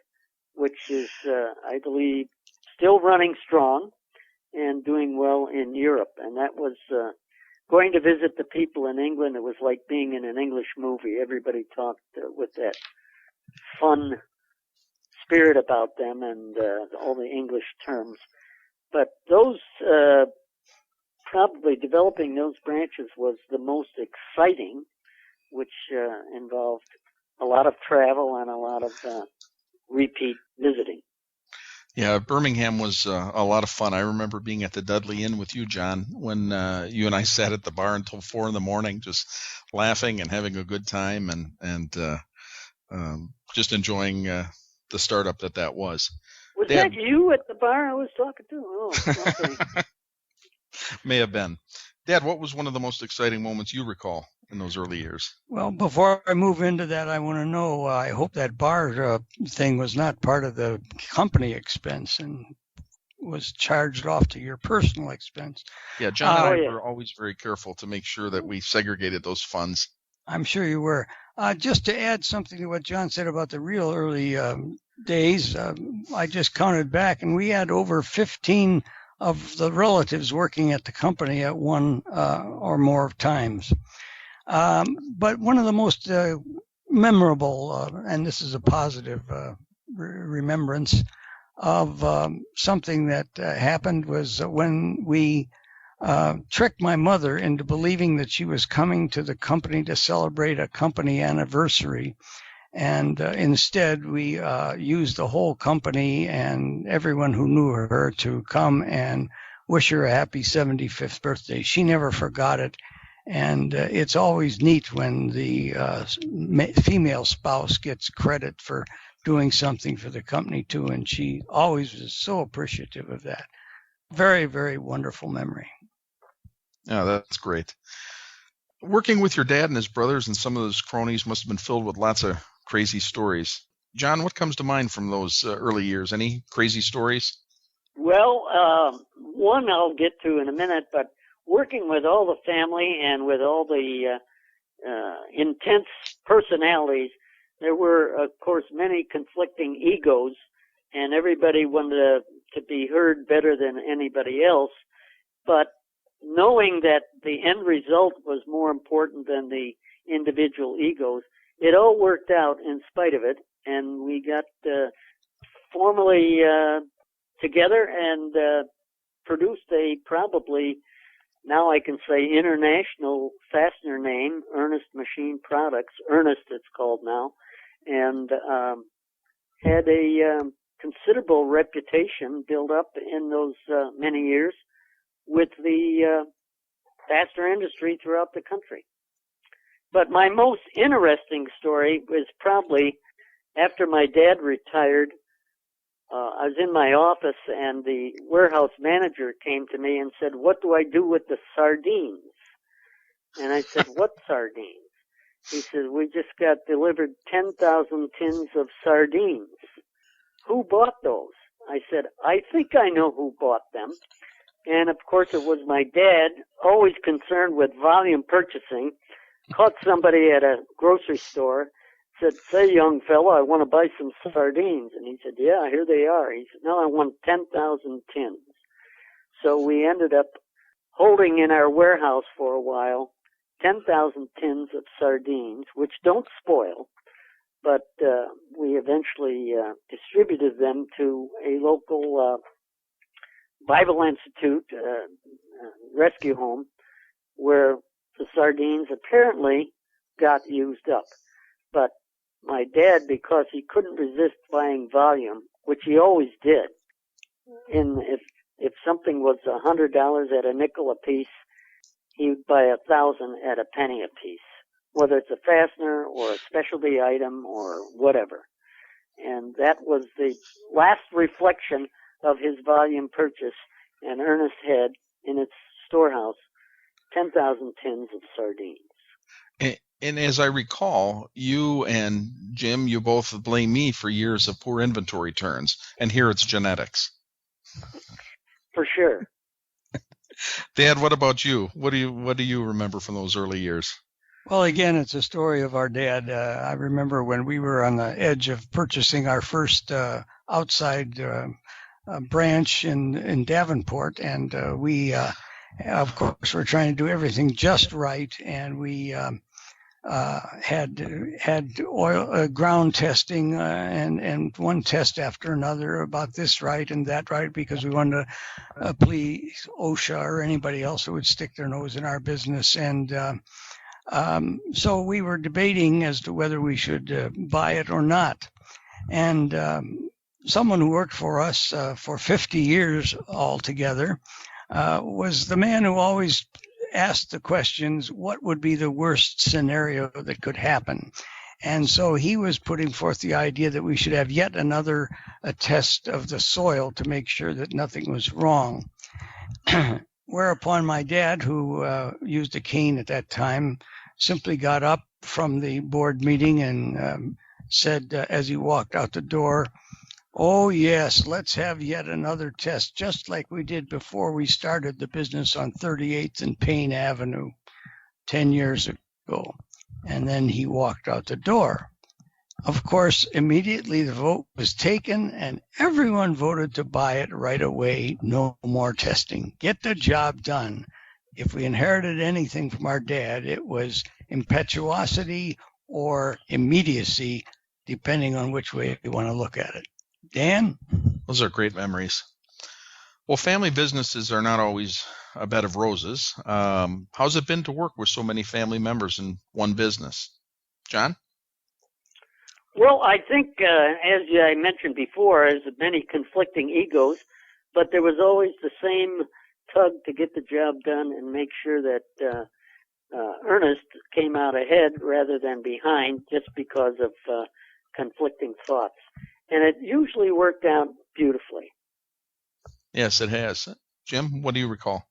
which is, I believe, still running strong and doing well in Europe. And that was going to visit the people in England. It was like being in an English movie. Everybody talked with that fun spirit about them and all the English terms. But those probably developing those branches was the most exciting, which involved a lot of travel and a lot of repeat visiting. Yeah, Birmingham was a lot of fun. I remember being at the Dudley Inn with you, John, when you and I sat at the bar until 4 a.m, just laughing and having a good time and just enjoying the startup that was. Was that you at the bar I was talking to? Oh, okay. May have been. Dad, what was one of the most exciting moments you recall in those early years? Well, before I move into that, I want to know, I hope that bar thing was not part of the company expense and was charged off to your personal expense. Yeah, John and I were always very careful to make sure that we segregated those funds. I'm sure you were. Just to add something to what John said about the real early days, I just counted back, and we had over 15 of the relatives working at the company at one or more times. But one of the most memorable, and this is a positive remembrance of something that happened, was when we tricked my mother into believing that she was coming to the company to celebrate a company anniversary. And instead, we used the whole company and everyone who knew her to come and wish her a happy 75th birthday. She never forgot it. And it's always neat when the female spouse gets credit for doing something for the company too. And she always was so appreciative of that. Very, very wonderful memory. Yeah, that's great. Working with your dad and his brothers and some of those cronies must have been filled with lots of crazy stories. John, what comes to mind from those early years? Any crazy stories? Well, one I'll get to in a minute, but working with all the family and with all the intense personalities, there were, of course, many conflicting egos, and everybody wanted to be heard better than anybody else. But knowing that the end result was more important than the individual egos, it all worked out in spite of it, and we got formally together and produced a probably, now I can say, international fastener name, Earnest Machine Products, Earnest it's called now, and had a considerable reputation built up in those many years with the fastener industry throughout the country. But my most interesting story was probably after my dad retired. I was in my office and the warehouse manager came to me and said, "What do I do with the sardines?" And I said, "What sardines?" He said, "We just got delivered 10,000 tins of sardines. Who bought those?" I said, "I think I know who bought them." And of course it was my dad, always concerned with volume purchasing, caught somebody at a grocery store, said, "Say, young fella, I want to buy some sardines." And he said, "Yeah, here they are." He said, "No, I want 10,000 tins. So we ended up holding in our warehouse for a while 10,000 tins of sardines, which don't spoil, but we eventually distributed them to a local Bible Institute rescue home where the sardines apparently got used up. But my dad, because he couldn't resist buying volume, which he always did, if something was $100 at a nickel a piece, he would buy 1,000 at a penny a piece, whether it's a fastener or a specialty item or whatever. And that was the last reflection of his volume purchase, and Ernest had in its storehouse 10,000 tins of sardines. And as I recall, you and Jim, you both blame me for years of poor inventory turns, and here it's genetics. For sure. Dad, what about you? What do you remember from those early years? Well, again, it's a story of our dad. I remember when we were on the edge of purchasing our first outside branch in Davenport, and we, of course, were trying to do everything just right, and we had oil ground testing and one test after another about this right and that right, because we wanted to please OSHA or anybody else who would stick their nose in our business. And so we were debating as to whether we should buy it or not. And someone who worked for us for 50 years altogether was the man who always asked the questions, what would be the worst scenario that could happen? And so he was putting forth the idea that we should have yet another test of the soil to make sure that nothing was wrong. Whereupon my dad, who used a cane at that time, simply got up from the board meeting and said, as he walked out the door, "Oh, yes, let's have yet another test, just like we did before we started the business on 38th and Payne Avenue 10 years ago." And then he walked out the door. Of course, immediately the vote was taken, and everyone voted to buy it right away. No more testing. Get the job done. If we inherited anything from our dad, it was impetuosity or immediacy, depending on which way you want to look at it. Dan? Those are great memories. Well, family businesses are not always a bed of roses. How's it been to work with so many family members in one business? John? Well, I think, as I mentioned before, there's many conflicting egos, but there was always the same tug to get the job done and make sure that Ernest came out ahead rather than behind, just because of conflicting thoughts. And it usually worked out beautifully. Yes, it has. Jim, what do you recall?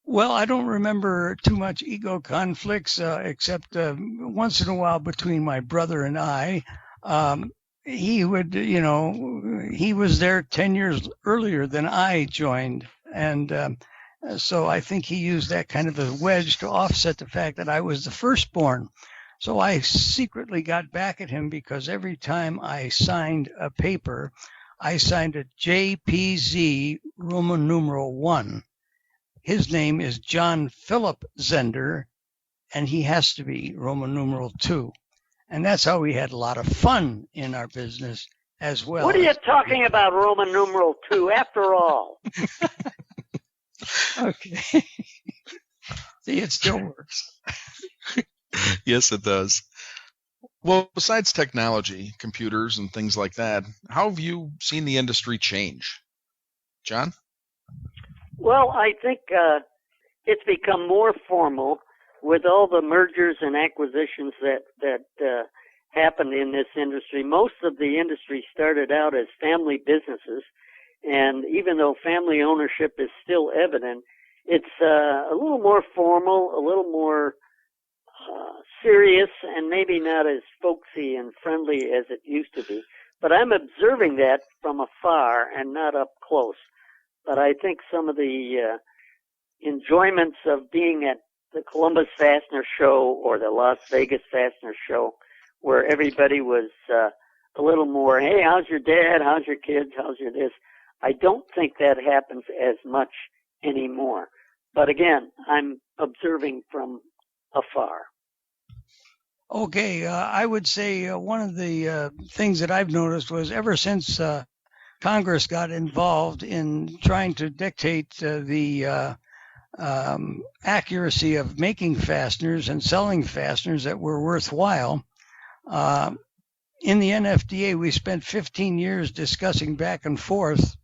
Well, I don't remember too much ego conflicts, except once in a while between my brother and I. He would, he was there 10 years earlier than I joined. And so I think he used that kind of a wedge to offset the fact that I was the firstborn. So I secretly got back at him because every time I signed a paper, I signed a JPZ Roman numeral 1. His name is John Philip Zehnder, and he has to be Roman numeral 2. And that's how we had a lot of fun in our business as well. What are you talking about, Roman numeral 2, after all? Okay. See, it still works. Yes, it does. Well, besides technology, computers and things like that, how have you seen the industry change? John? Well, I think it's become more formal with all the mergers and acquisitions that happened in this industry. Most of the industry started out as family businesses, and even though family ownership is still evident, it's a little more formal, a little more serious, and maybe not as folksy and friendly as it used to be. But I'm observing that from afar and not up close. But I think some of the enjoyments of being at the Columbus Fastener Show or the Las Vegas Fastener Show, where everybody was a little more, hey, how's your dad? How's your kids? How's your this? I don't think that happens as much anymore. But again, I'm observing from afar. Okay, I would say one of the things that I've noticed was ever since Congress got involved in trying to dictate the accuracy of making fasteners and selling fasteners that were worthwhile, in the NFDA, we spent 15 years discussing back and forth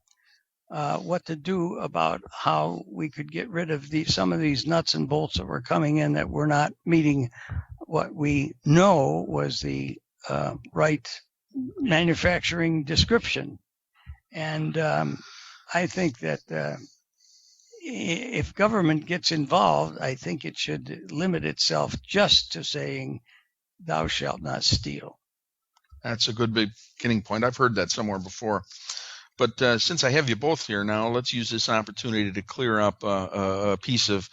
what to do about how we could get rid of some of these nuts and bolts that were coming in that were not meeting what we know was the right manufacturing description. And I think that if government gets involved, I think it should limit itself just to saying, thou shalt not steal. That's a good beginning point. I've heard that somewhere before. But since I have you both here now, let's use this opportunity to clear up a piece of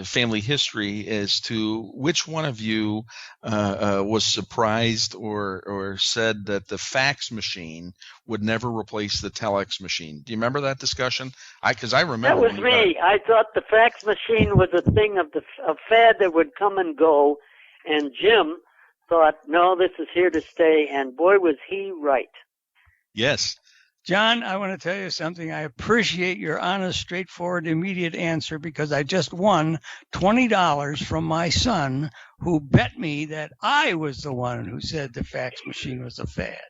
family history as to which one of you was surprised or said that the fax machine would never replace the telex machine. Do you remember that discussion? Because I remember. That was me. I thought the fax machine was a thing of a fad that would come and go, and Jim thought, no, this is here to stay, and boy, was he right. Yes. John, I want to tell you something. I appreciate your honest, straightforward, immediate answer because I just won $20 from my son who bet me that I was the one who said the fax machine was a fad.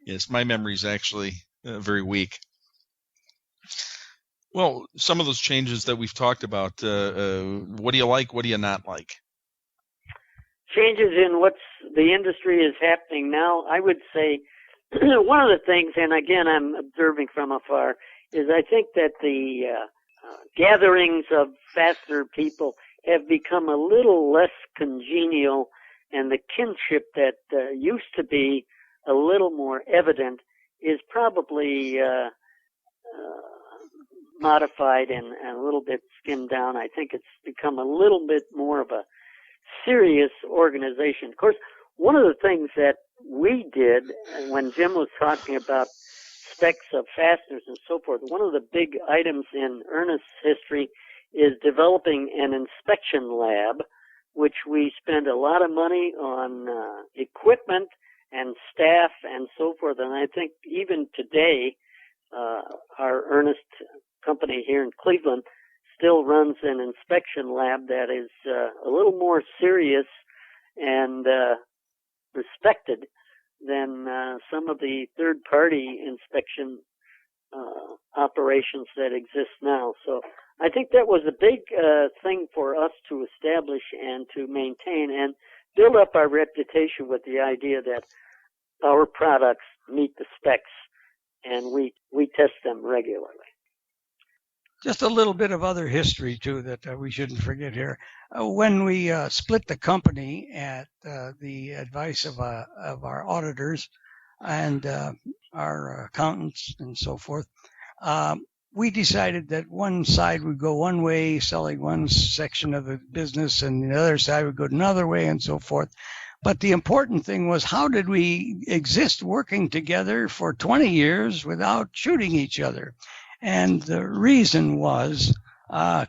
Yes, my memory is actually very weak. Well, some of those changes that we've talked about, what do you like? What do you not like? Changes in what's the industry is happening now, I would say one of the things, and again I'm observing from afar, is I think that the gatherings of fastener people have become a little less congenial, and the kinship that used to be a little more evident is probably modified and a little bit skimmed down. I think it's become a little bit more of a serious organization. Of course, one of the things that we did when Jim was talking about specs of fasteners and so forth, one of the big items in Earnest's history is developing an inspection lab, which we spend a lot of money on equipment and staff and so forth. And I think even today, our Earnest company here in Cleveland still runs an inspection lab that is a little more serious and respected than some of the third-party inspection operations that exist now. So I think that was a big thing for us to establish and to maintain and build up our reputation with the idea that our products meet the specs, and we test them regularly. Just a little bit of other history, too, that we shouldn't forget here. When we split the company at the advice of our auditors and our accountants and so forth, we decided that one side would go one way, selling one section of the business, and the other side would go another way, and so forth. But the important thing was, how did we exist working together for 20 years without shooting each other? And the reason was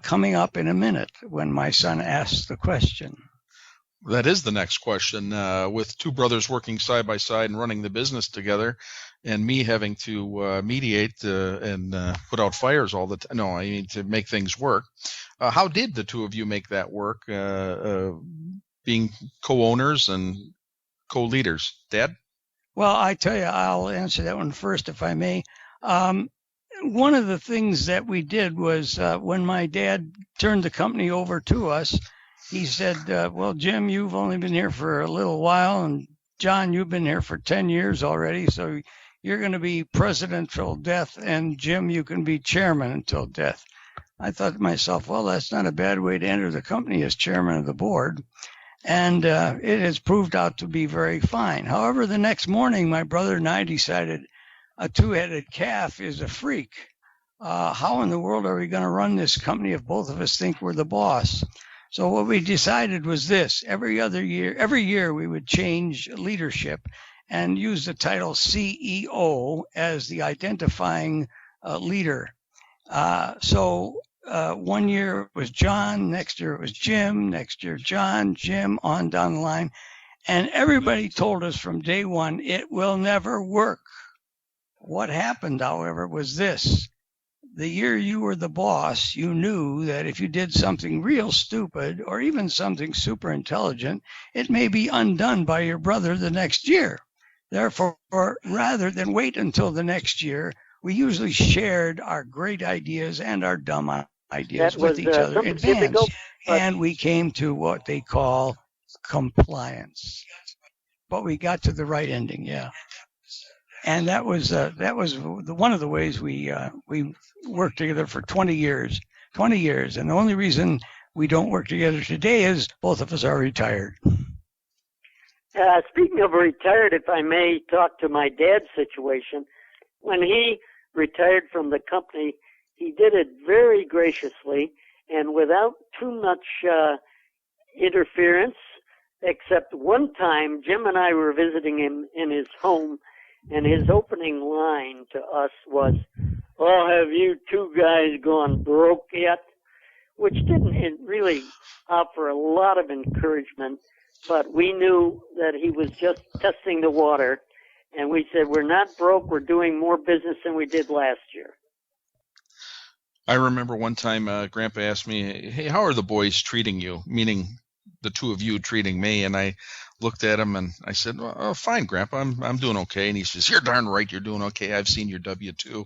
coming up in a minute when my son asked the question. That is the next question. With two brothers working side by side and running the business together, and me having to mediate and put out fires all the time. No, I mean to make things work. How did the two of you make that work, being co-owners and co-leaders? Dad? Well, I tell you, I'll answer that one first, if I may. One of the things that we did was when my dad turned the company over to us, he said, well, Jim, you've only been here for a little while, and John, you've been here for 10 years already, so you're going to be president till death, and Jim, you can be chairman until death. I thought to myself, well, that's not a bad way to enter the company as chairman of the board, and it has proved out to be very fine. However, the next morning, my brother and I decided a two-headed calf is a freak. How in the world are we going to run this company if both of us think we're the boss? So what we decided was this: every year we would change leadership and use the title CEO as the identifying leader. So 1 year it was John, next year it was Jim, next year John, Jim, on down the line. And everybody told us from day one, it will never work. What happened, however, was this. The year you were the boss, you knew that if you did something real stupid or even something super intelligent, it may be undone by your brother the next year. Therefore, rather than wait until the next year, we usually shared our great ideas and our dumb ideas with each other in advance. And we came to what they call compliance. But we got to the right ending, yeah. And that was one of the ways we worked together for 20 years. 20 years. And the only reason we don't work together today is both of us are retired. Speaking of retired, if I may talk to my dad's situation, when he retired from the company, he did it very graciously and without too much interference, except one time Jim and I were visiting him in his home, and his opening line to us was, "Oh, have you two guys gone broke yet?" Which didn't really offer a lot of encouragement, but we knew that he was just testing the water, and we said, "We're not broke, we're doing more business than we did last year." I remember one time Grandpa asked me, "Hey, how are the boys treating you?" Meaning the two of you treating me, and I looked at him and I said, "Well, oh, fine, Grandpa, I'm doing okay." And he says, "You're darn right, you're doing okay. I've seen your W-2."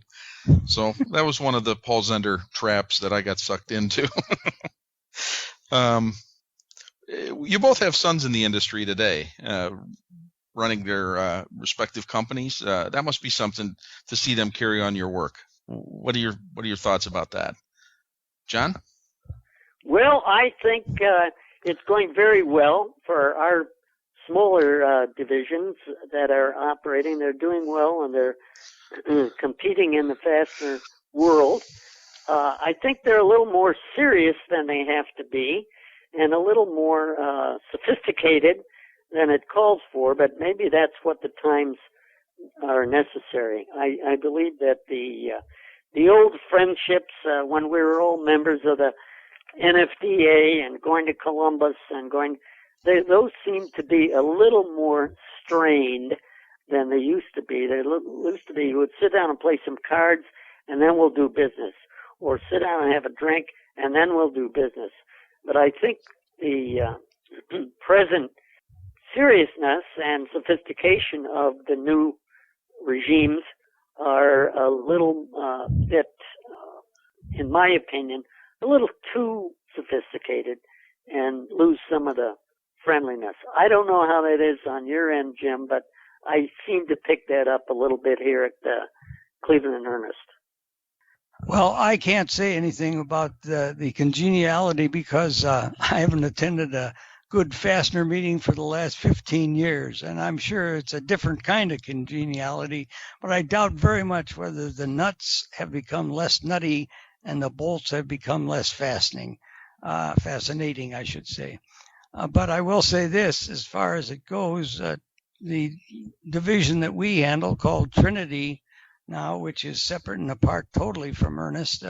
So that was one of the Paul Zehnder traps that I got sucked into. You both have sons in the industry today, running their respective companies. That must be something to see them carry on your work. What are your thoughts about that, John? Well, I think it's going very well for our smaller divisions that are operating. They're doing well, and they're competing in the fastener world. I think they're a little more serious than they have to be, and a little more sophisticated than it calls for, but maybe that's what the times are necessary. I believe that the old friendships, when we were all members of the NFDA and going to Columbus and those seem to be a little more strained than they used to be. They used to be, you would sit down and play some cards and then we'll do business, or sit down and have a drink and then we'll do business. But I think the present seriousness and sophistication of the new regimes are a little bit, in my opinion, a little too sophisticated and lose some of the friendliness. I don't know how that is on your end, Jim, but I seem to pick that up a little bit here at Cleveland and Earnest. Well, I can't say anything about the congeniality because I haven't attended a good Fastener meeting for the last 15 years, and I'm sure it's a different kind of congeniality, but I doubt very much whether the nuts have become less nutty and the bolts have become less fascinating, I should say. But I will say this, as far as it goes, the division that we handle called Trinity now, which is separate and apart totally from Earnest,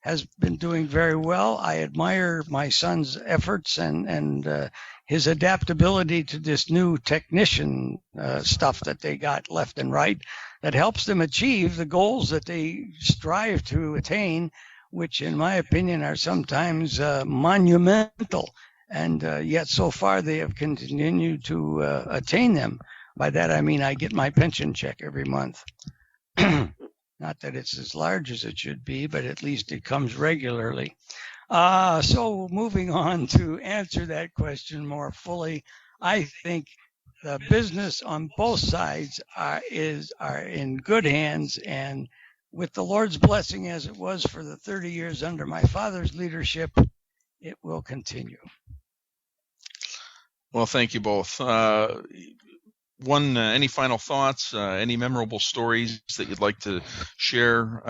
has been doing very well. I admire my son's efforts and his adaptability to this new technician stuff that they got left and right that helps them achieve the goals that they strive to attain, which in my opinion are sometimes monumental. And yet so far they have continued to attain them. By that I mean I get my pension check every month. Not that it's as large as it should be, but at least it comes regularly. So moving on to answer that question more fully, I think the business on both sides are in good hands, and with the Lord's blessing, as it was for the 30 years under my father's leadership, it will continue. Well, thank you both. Any final thoughts, any memorable stories that you'd like to share,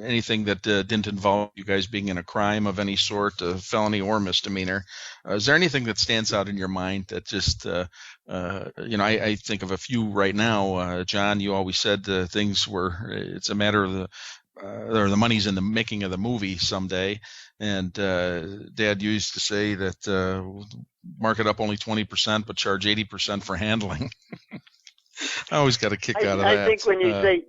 anything that didn't involve you guys being in a crime of any sort, a felony or misdemeanor? Is there anything that stands out in your mind that just, I think of a few right now. John, you always said things were, it's a matter of the money's in the making of the movie someday. And Dad used to say that mark it up only 20%, but charge 80% for handling. I always got a kick out of that. I think when you say,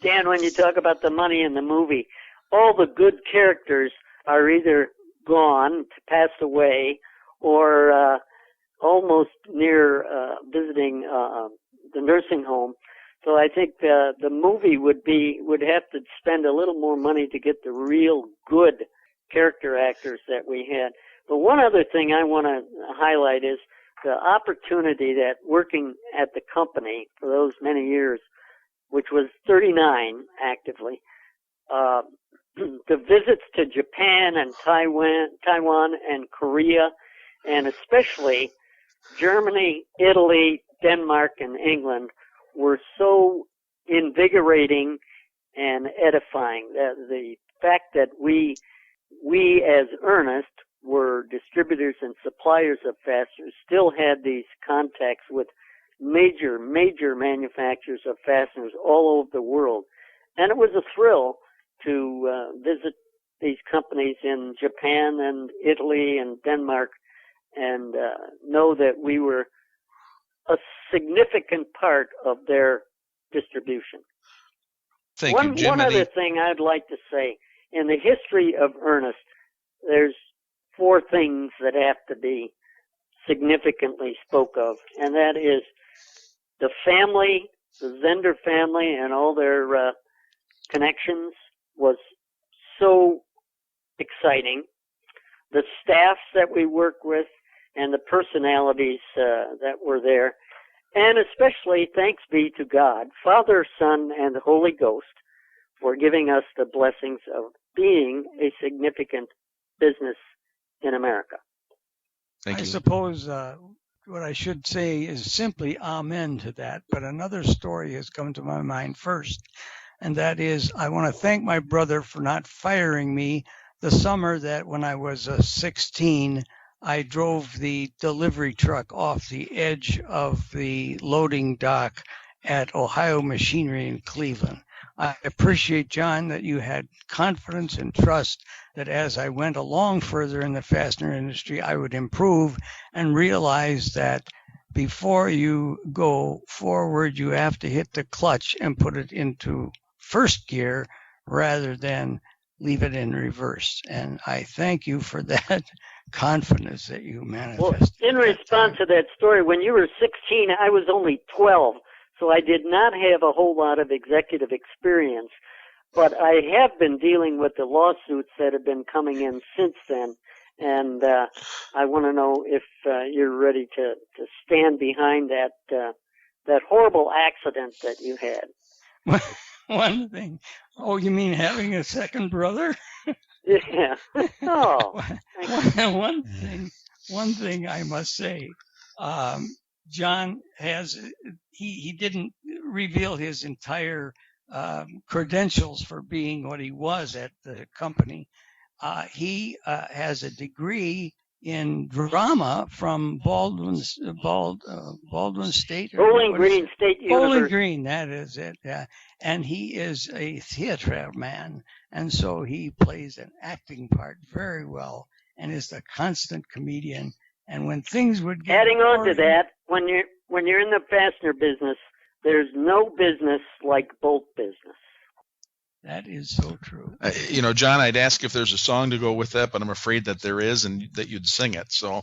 Dan, when you talk about the money in the movie, all the good characters are either gone, passed away, or almost near visiting the nursing home. So I think the movie would have to spend a little more money to get the real good character actors that we had. But one other thing I want to highlight is the opportunity that working at the company for those many years, which was 39 actively, the visits to Japan and Taiwan and Korea, and especially Germany, Italy, Denmark, and England were so invigorating and edifying. The fact that we as Earnest were distributors and suppliers of fasteners, still had these contacts with major manufacturers of fasteners all over the world. And it was a thrill to visit these companies in Japan and Italy and Denmark and know that we were a significant part of their distribution. Thank you, Jim. One other thing I'd like to say, in the history of Earnest, there's 4 things that have to be significantly spoke of, and that is the family, the Zehnder family and all their connections was so exciting. The staffs that we work with and the personalities that were there, and especially thanks be to God, Father, Son, and the Holy Ghost for giving us the blessings of being a significant business in America. I suppose what I should say is simply amen to that, but another story has come to my mind first, and that is I want to thank my brother for not firing me the summer that when I was 16, I drove the delivery truck off the edge of the loading dock at Ohio Machinery in Cleveland. I appreciate, John, that you had confidence and trust that as I went along further in the fastener industry, I would improve and realize that before you go forward, you have to hit the clutch and put it into first gear rather than leave it in reverse. And I thank you for that confidence that you manifested. Well, in response to that story, when you were 16, I was only 12. So I did not have a whole lot of executive experience, but I have been dealing with the lawsuits that have been coming in since then, and I want to know if you're ready to stand behind that horrible accident that you had. One thing. Oh, you mean having a second brother? Yeah. Oh. One thing I must say, John he didn't reveal his entire credentials for being what he was at the company. He has a degree in drama from Baldwin State. Bowling Green State University. Bowling Green, that is it. And he is a theater man, and so he plays an acting part very well, and is a constant comedian. And when things would get adding on to that, when you're in the fastener business, there's no business like bolt business. That is so true. John, I'd ask if there's a song to go with that, but I'm afraid that there is, and that you'd sing it. So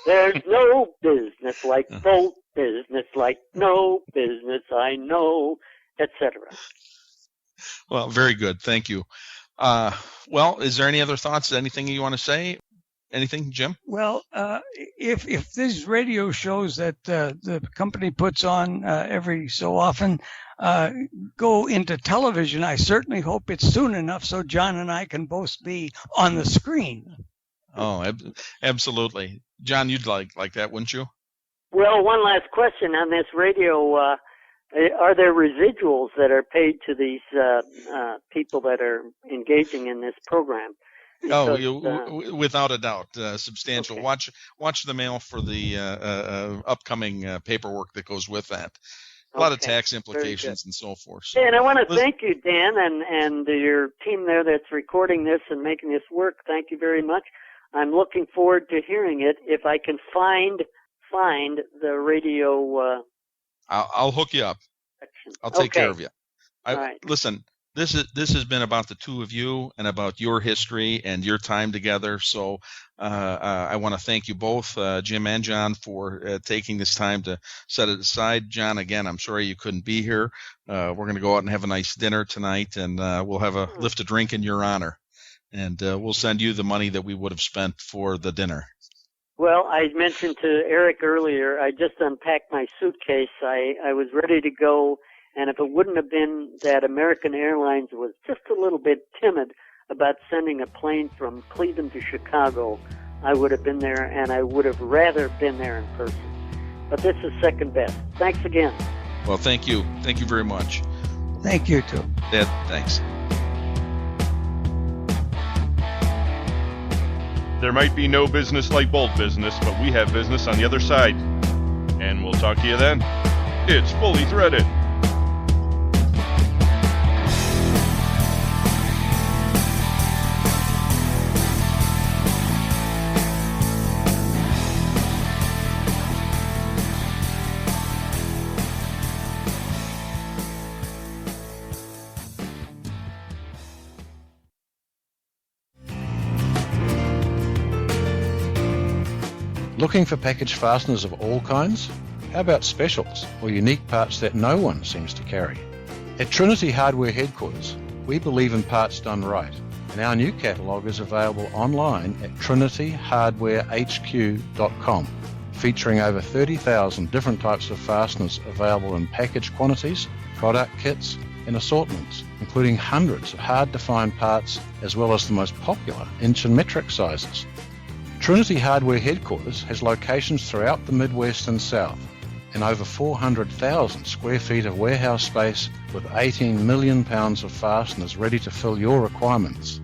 there's no business like bolt business, like no business I know, etc. Well, very good. Thank you. Well, is there any other thoughts? Anything you want to say? Anything, Jim? Well, if these radio shows that the company puts on every so often go into television, I certainly hope it's soon enough so John and I can both be on the screen. Oh, absolutely. John, you'd like that, wouldn't you? Well, one last question on this radio. Are there residuals that are paid to these people that are engaging in this program? Because, without a doubt, substantial. Okay. Watch the mail for the upcoming paperwork that goes with that. A lot of tax implications and so forth. So, and I want to thank you, Dan, and your team there that's recording this and making this work. Thank you very much. I'm looking forward to hearing it. If I can find the radio. I'll hook you up. Section. I'll take care of you. All right. Listen. This has been about the two of you and about your history and your time together. So I want to thank you both, Jim and John, for taking this time to set it aside. John, again, I'm sorry you couldn't be here. We're going to go out and have a nice dinner tonight, and we'll have a lift a drink in your honor. And we'll send you the money that we would have spent for the dinner. Well, I mentioned to Eric earlier, I just unpacked my suitcase. I was ready to go. And if it wouldn't have been that American Airlines was just a little bit timid about sending a plane from Cleveland to Chicago, I would have been there, and I would have rather been there in person. But this is second best. Thanks again. Well, thank you. Thank you very much. Thank you, too. Ed, thanks. There might be no business like bolt business, but we have business on the other side. And we'll talk to you then. It's Fully Threaded. Looking for package fasteners of all kinds? How about specials or unique parts that no one seems to carry? At Trinity Hardware Headquarters, we believe in parts done right, and our new catalogue is available online at trinityhardwarehq.com, featuring over 30,000 different types of fasteners available in package quantities, product kits, and assortments, including hundreds of hard-to-find parts as well as the most popular inch and metric sizes. Trinity Hardware Headquarters has locations throughout the Midwest and South, and over 400,000 square feet of warehouse space with 18 million pounds of fasteners ready to fill your requirements.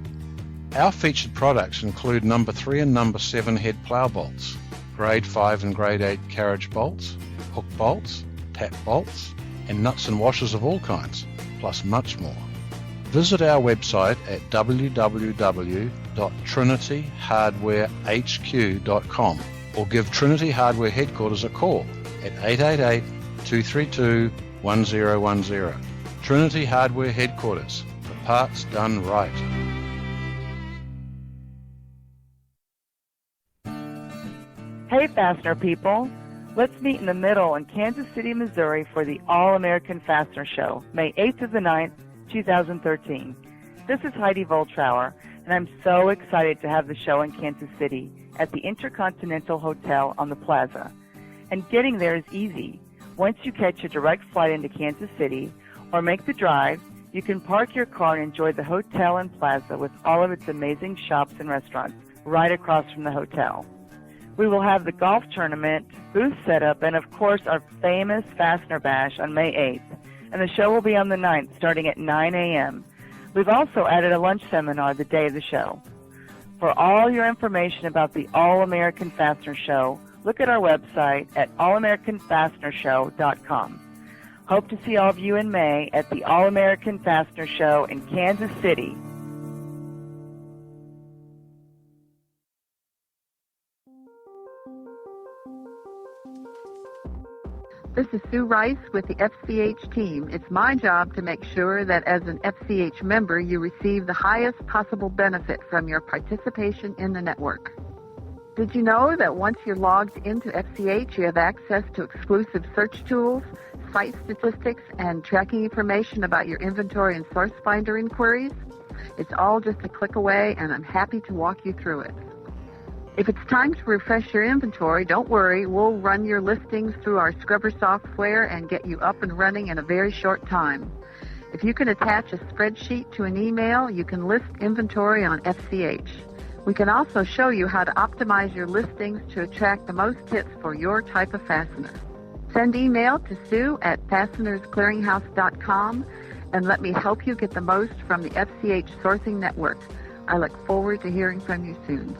Our featured products include number 3 and number 7 head plough bolts, grade 5 and grade 8 carriage bolts, hook bolts, tap bolts, and nuts and washers of all kinds, plus much more. Visit our website at www.trinityhardwarehq.com or give Trinity Hardware Headquarters a call at 888-232-1010. Trinity Hardware Headquarters, for parts done right. Hey, fastener people. Let's meet in the middle in Kansas City, Missouri for the All-American Fastener Show, May 8th to the 9th, 2013. This is Heidi Voltrauer, and I'm so excited to have the show in Kansas City at the Intercontinental Hotel on the Plaza. And getting there is easy. Once you catch a direct flight into Kansas City or make the drive, you can park your car and enjoy the hotel and plaza with all of its amazing shops and restaurants right across from the hotel. We will have the golf tournament, booth setup, and of course our famous Fastener Bash on May 8th. And the show will be on the 9th starting at 9 a.m. We've also added a lunch seminar the day of the show. For all your information about the All-American Fastener Show, look at our website at allamericanfastenershow.com. Hope to see all of you in May at the All-American Fastener Show in Kansas City. This is Sue Rice with the FCH team. It's my job to make sure that as an FCH member, you receive the highest possible benefit from your participation in the network. Did you know that once you're logged into FCH, you have access to exclusive search tools, site statistics, and tracking information about your inventory and source finder inquiries? It's all just a click away, and I'm happy to walk you through it. If it's time to refresh your inventory, don't worry. We'll run your listings through our scrubber software and get you up and running in a very short time. If you can attach a spreadsheet to an email, you can list inventory on FCH. We can also show you how to optimize your listings to attract the most hits for your type of fastener. Send email to Sue at fastenersclearinghouse.com and let me help you get the most from the FCH sourcing network. I look forward to hearing from you soon.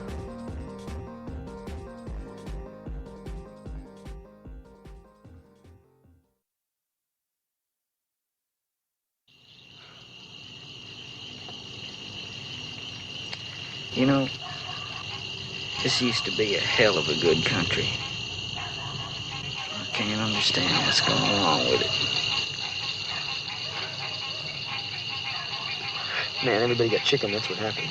You know, this used to be a hell of a good country. I can't understand what's going wrong with it. Man, everybody got chicken, that's what happened.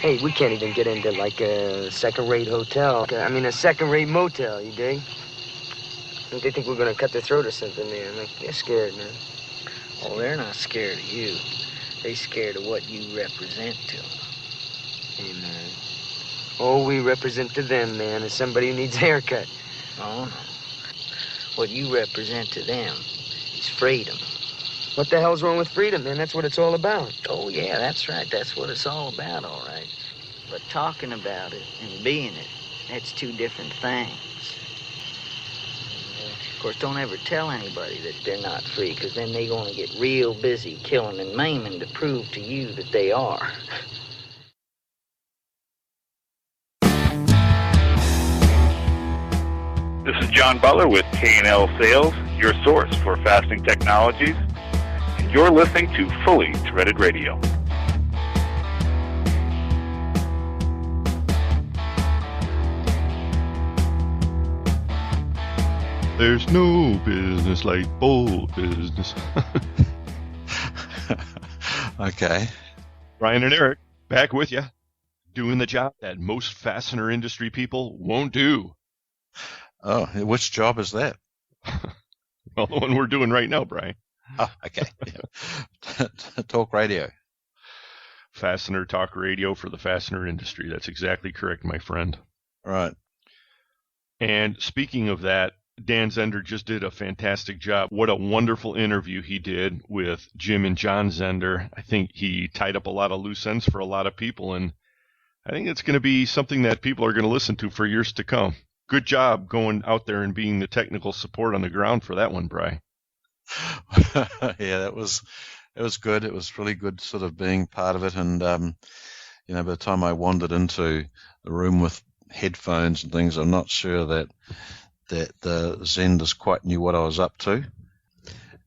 Hey, we can't even get into, like, a second-rate hotel. I mean, a second-rate motel, you dig? They think we're gonna cut their throat or something, man. Like, they're scared, man. Oh, they're not scared of you. They're scared of what you represent to them. Hey, man. All we represent to them, man, is somebody who needs a haircut. Oh, no. What you represent to them is freedom. What the hell's wrong with freedom, man? That's what it's all about. Oh, yeah, that's right. That's what it's all about, all right. But talking about it and being it, that's two different things. Of course, don't ever tell anybody that they're not free, because then they're going to get real busy killing and maiming to prove to you that they are. This is John Butler with K&L Sales, your source for fastening technologies. And you're listening to Fully Threaded Radio. There's no business like bull business. Okay. Brian and Eric, back with you, doing the job that most fastener industry people won't do. Oh, which job is that? Well, the one we're doing right now, Brian. Oh, okay. Talk radio. Fastener talk radio for the fastener industry. That's exactly correct, my friend. Right. And speaking of that, Dan Zehnder just did a fantastic job. What a wonderful interview he did with Jim and John Zehnder. I think he tied up a lot of loose ends for a lot of people, and I think it's going to be something that people are going to listen to for years to come. Good job going out there and being the technical support on the ground for that one, Bri. Yeah, it was good. It was really good sort of being part of it. And, by the time I wandered into the room with headphones and things, I'm not sure that the Zenders quite knew what I was up to.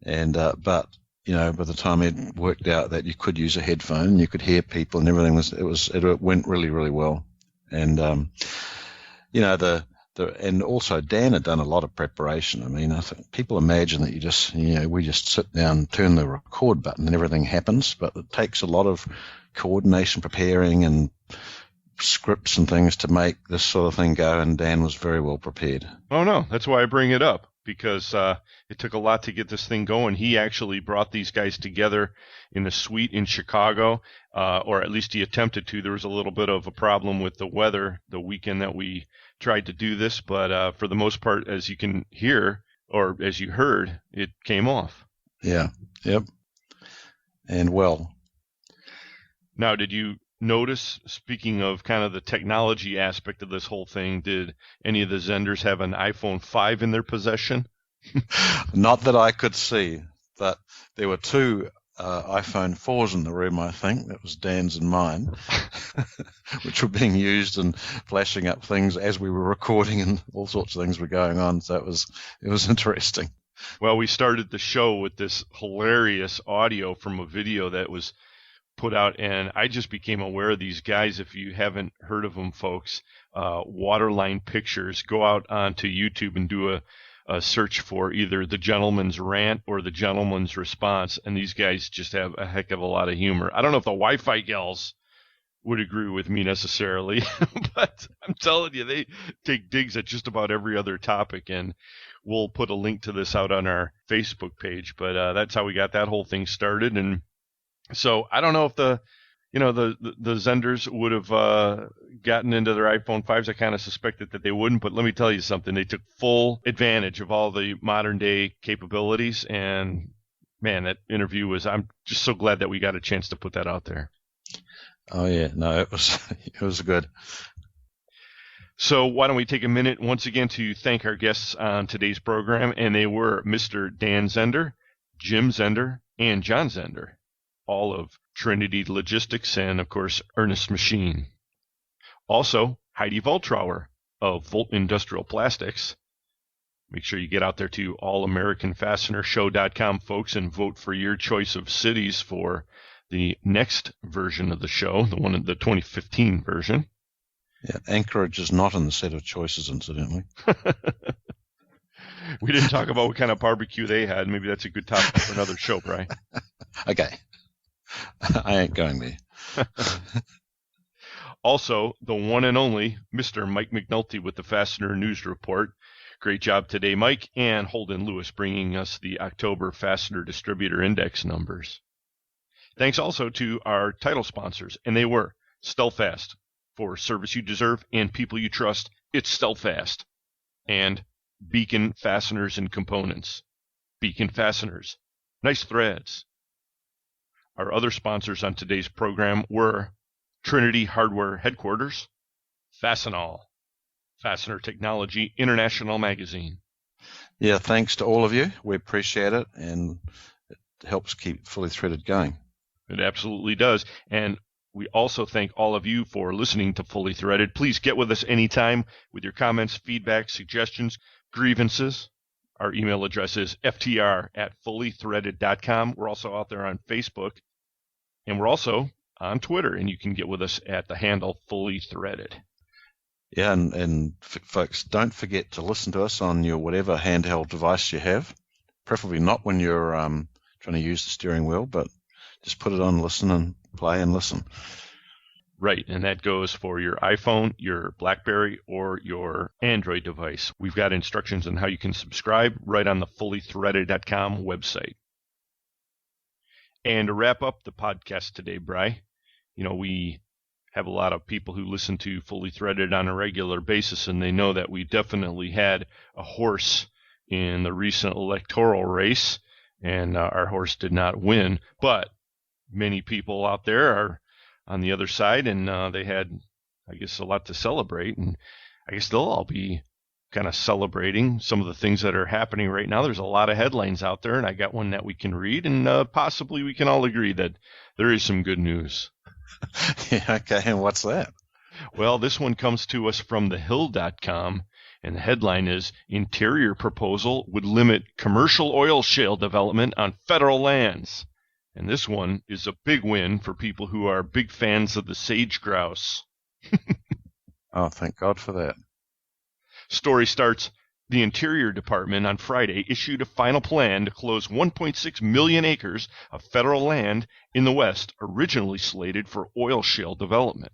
And, but by the time it worked out that you could use a headphone and you could hear people and everything, it went really, really well. And, and also Dan had done a lot of preparation. I mean, I think people imagine that we just sit down, turn the record button and everything happens, but it takes a lot of coordination, preparing and scripts and things to make this sort of thing go, and Dan was very well prepared. Oh, no, that's why I bring it up, because it took a lot to get this thing going. He actually brought these guys together in a suite in Chicago, or at least he attempted to. There was a little bit of a problem with the weather the weekend that we tried to do this, but for the most part, as you can hear, or as you heard, it came off. Yeah, yep. And well. Now, did you notice, speaking of kind of the technology aspect of this whole thing, did any of the Zehnder's have an iPhone 5 in their possession? Not that I could see, but there were two iPhone 4s in the room, I think. That was Dan's and mine, which were being used and flashing up things as we were recording, and all sorts of things were going on. So it was interesting. Well, we started the show with this hilarious audio from a video that was put out, and I just became aware of these guys. If you haven't heard of them, folks, Waterline Pictures, go out onto YouTube and do a search for either the gentleman's rant or the gentleman's response, and these guys just have a heck of a lot of humor. I don't know if the Wi-Fi gals would agree with me necessarily, but I'm telling you, they take digs at just about every other topic, and we'll put a link to this out on our Facebook page, but that's how we got that whole thing started. And so I don't know if the Zehnder's would have gotten into their iPhone 5s. I kind of suspected that they wouldn't, but let me tell you something. They took full advantage of all the modern day capabilities, and man, that interview I'm just so glad that we got a chance to put that out there. Oh yeah, no, it was good. So why don't we take a minute once again to thank our guests on today's program, and they were Mr. Dan Zehnder, Jim Zehnder, and John Zehnder, all of Trinity Logistics, and of course Earnest Machine. Also, Heidi Voltrauer of Volt Industrial Plastics. Make sure you get out there to allamericanfastenershow.com, folks, and vote for your choice of cities for the next version of the show, the 2015 version. Yeah, Anchorage is not in the set of choices, incidentally. We didn't talk about what kind of barbecue they had. Maybe that's a good topic for another show, Brian. Okay. I ain't going there. Also, the one and only Mr. Mike McNulty with the Fastener News Report. Great job today, Mike, and Holden Lewis bringing us the October Fastener Distributor Index numbers. Thanks also to our title sponsors, and they were Stelfast, for service you deserve and people you trust. It's Stelfast. And Beacon Fasteners and Components. Beacon Fasteners. Nice threads. Our other sponsors on today's program were Trinity Hardware Headquarters, Fastenal, Fastener Technology International Magazine. Yeah, thanks to all of you. We appreciate it, and it helps keep Fully Threaded going. It absolutely does. And we also thank all of you for listening to Fully Threaded. Please get with us anytime with your comments, feedback, suggestions, grievances. Our email address is ftr@fullythreaded.com. We're also out there on Facebook, and we're also on Twitter, and you can get with us at the handle Fully Threaded. Yeah, and folks, don't forget to listen to us on your whatever handheld device you have, preferably not when you're trying to use the steering wheel, but just put it on, listen, and play and listen. Right, and that goes for your iPhone, your BlackBerry, or your Android device. We've got instructions on how you can subscribe right on the fullythreaded.com website. And to wrap up the podcast today, Bri, we have a lot of people who listen to Fully Threaded on a regular basis, and they know that we definitely had a horse in the recent electoral race, and our horse did not win, but many people out there are on the other side, and they had, I guess, a lot to celebrate, and I guess they'll all be kind of celebrating some of the things that are happening right now. There's a lot of headlines out there, and I got one that we can read, and possibly we can all agree that there is some good news. Yeah, okay, and what's that? Well, this one comes to us from thehill.com, and the headline is, Interior Proposal Would Limit Commercial Oil Shale Development on Federal Lands. And this one is a big win for people who are big fans of the sage grouse. Oh, thank God for that. Story starts, the Interior Department on Friday issued a final plan to close 1.6 million acres of federal land in the West originally slated for oil shale development.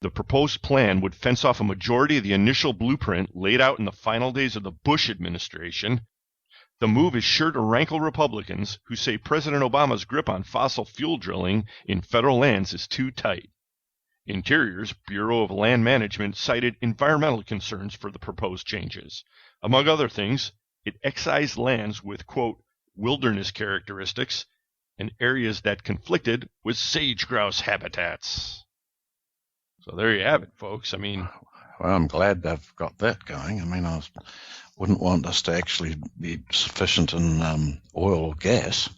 The proposed plan would fence off a majority of the initial blueprint laid out in the final days of the Bush administration. The move is sure to rankle Republicans who say President Obama's grip on fossil fuel drilling in federal lands is too tight. Interior's Bureau of Land Management cited environmental concerns for the proposed changes. Among other things, it excised lands with, quote, wilderness characteristics and areas that conflicted with sage grouse habitats. So there you have it, folks. I mean, well, I'm glad they've got that going. I mean, I wouldn't want us to actually be sufficient in oil or gas.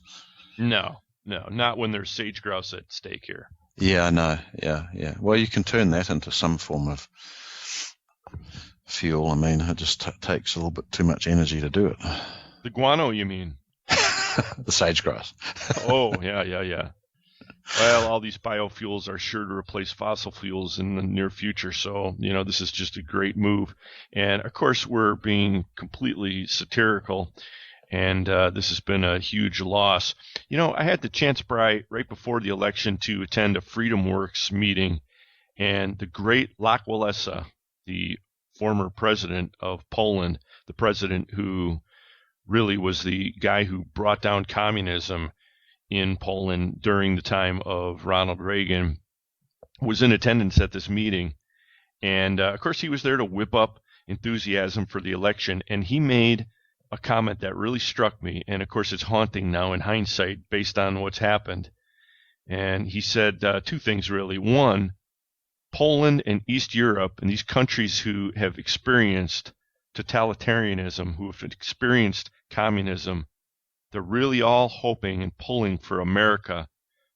No, not when there's sage grouse at stake here. Yeah, I know. Yeah. Well, you can turn that into some form of fuel. I mean, it just takes a little bit too much energy to do it. The guano, you mean? The sage grass. Oh, yeah. Well, all these biofuels are sure to replace fossil fuels in the near future. So, this is just a great move. And, of course, we're being completely satirical. And this has been a huge loss. I had the chance, right before the election to attend a Freedom Works meeting. And the great Lech Walesa, the former president of Poland, the president who really was the guy who brought down communism in Poland during the time of Ronald Reagan, was in attendance at this meeting. And, of course, he was there to whip up enthusiasm for the election. And he made a comment that really struck me. And, of course, it's haunting now in hindsight based on what's happened. And he said two things, really. One, Poland and East Europe and these countries who have experienced totalitarianism, who have experienced communism, they're really all hoping and pulling for America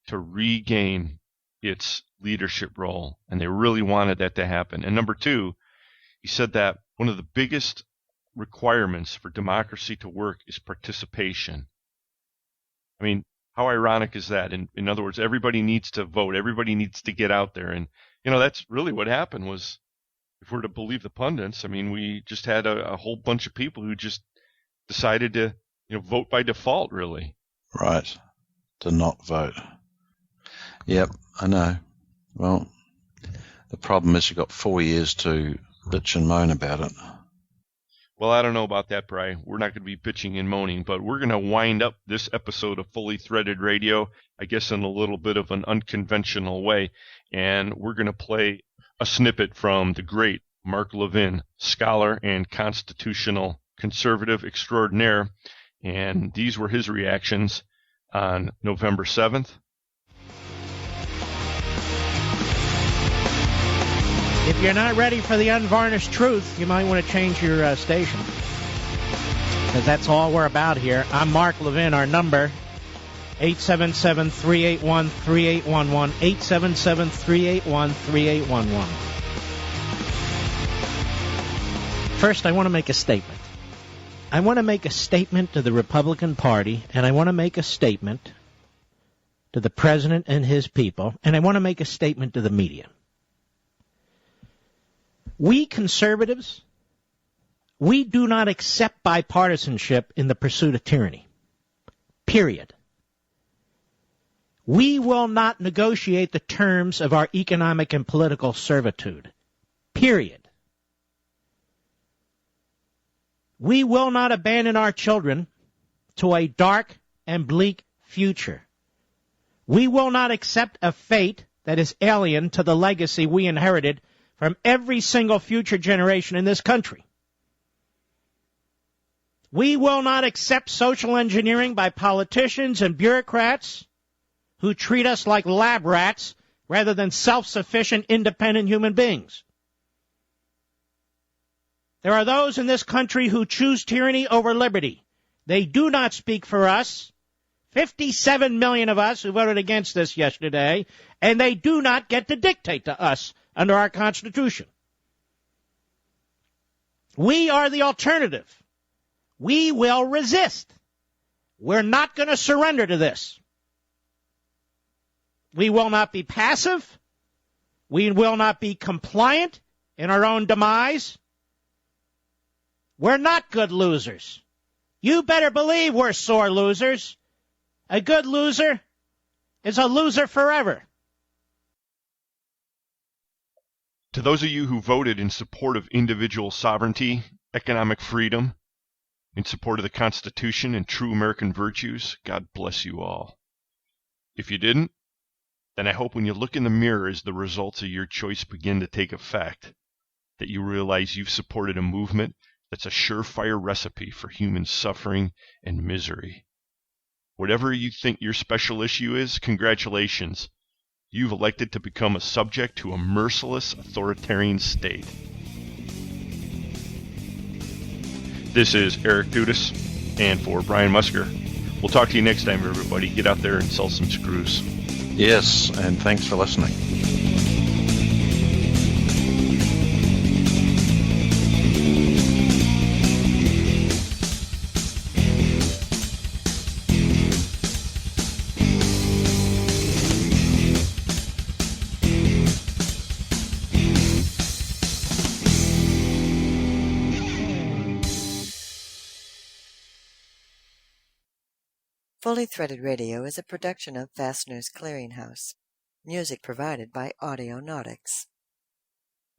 to regain its leadership role. And they really wanted that to happen. And number two, he said that one of the biggest requirements for democracy to work is participation. I mean, how ironic is that? In other words, everybody needs to vote. Everybody needs to get out there. And, that's really what happened was, if we're to believe the pundits, I mean, we just had a whole bunch of people who just decided to, vote by default, really. Right. To not vote. Yep, I know. Well, the problem is you've got 4 years to bitch and moan about it. Well, I don't know about that, Bri. We're not going to be bitching and moaning, but we're going to wind up this episode of Fully Threaded Radio, I guess in a little bit of an unconventional way, and we're going to play a snippet from the great Mark Levin, scholar and constitutional conservative extraordinaire, and these were his reactions on November 7th. If you're not ready for the unvarnished truth, you might want to change your station, because that's all we're about here. I'm Mark Levin. Our number, 877-381-3811, 877-381-3811. First, I want to make a statement. I want to make a statement to the Republican Party, and I want to make a statement to the president and his people, and I want to make a statement to the media. We conservatives, we do not accept bipartisanship in the pursuit of tyranny. Period. We will not negotiate the terms of our economic and political servitude. Period. We will not abandon our children to a dark and bleak future. We will not accept a fate that is alien to the legacy we inherited from every single future generation in this country. We will not accept social engineering by politicians and bureaucrats who treat us like lab rats rather than self-sufficient, independent human beings. There are those in this country who choose tyranny over liberty. They do not speak for us. 57 million of us who voted against this yesterday, and they do not get to dictate to us under our Constitution. We are the alternative. We will resist. We're not going to surrender to this. We will not be passive. We will not be compliant in our own demise. We're not good losers. You better believe we're sore losers. A good loser is a loser forever. To those of you who voted in support of individual sovereignty, economic freedom, in support of the Constitution and true American virtues, God bless you all. If you didn't, then I hope when you look in the mirror as the results of your choice begin to take effect, that you realize you've supported a movement that's a surefire recipe for human suffering and misery. Whatever you think your special issue is, congratulations. You've elected to become a subject to a merciless authoritarian state. This is Eric Dudas, and for Brian Musker, we'll talk to you next time, everybody. Get out there and sell some screws. Yes, and thanks for listening. Fully Threaded Radio is a production of Fastener's Clearinghouse. Music provided by Audionautics.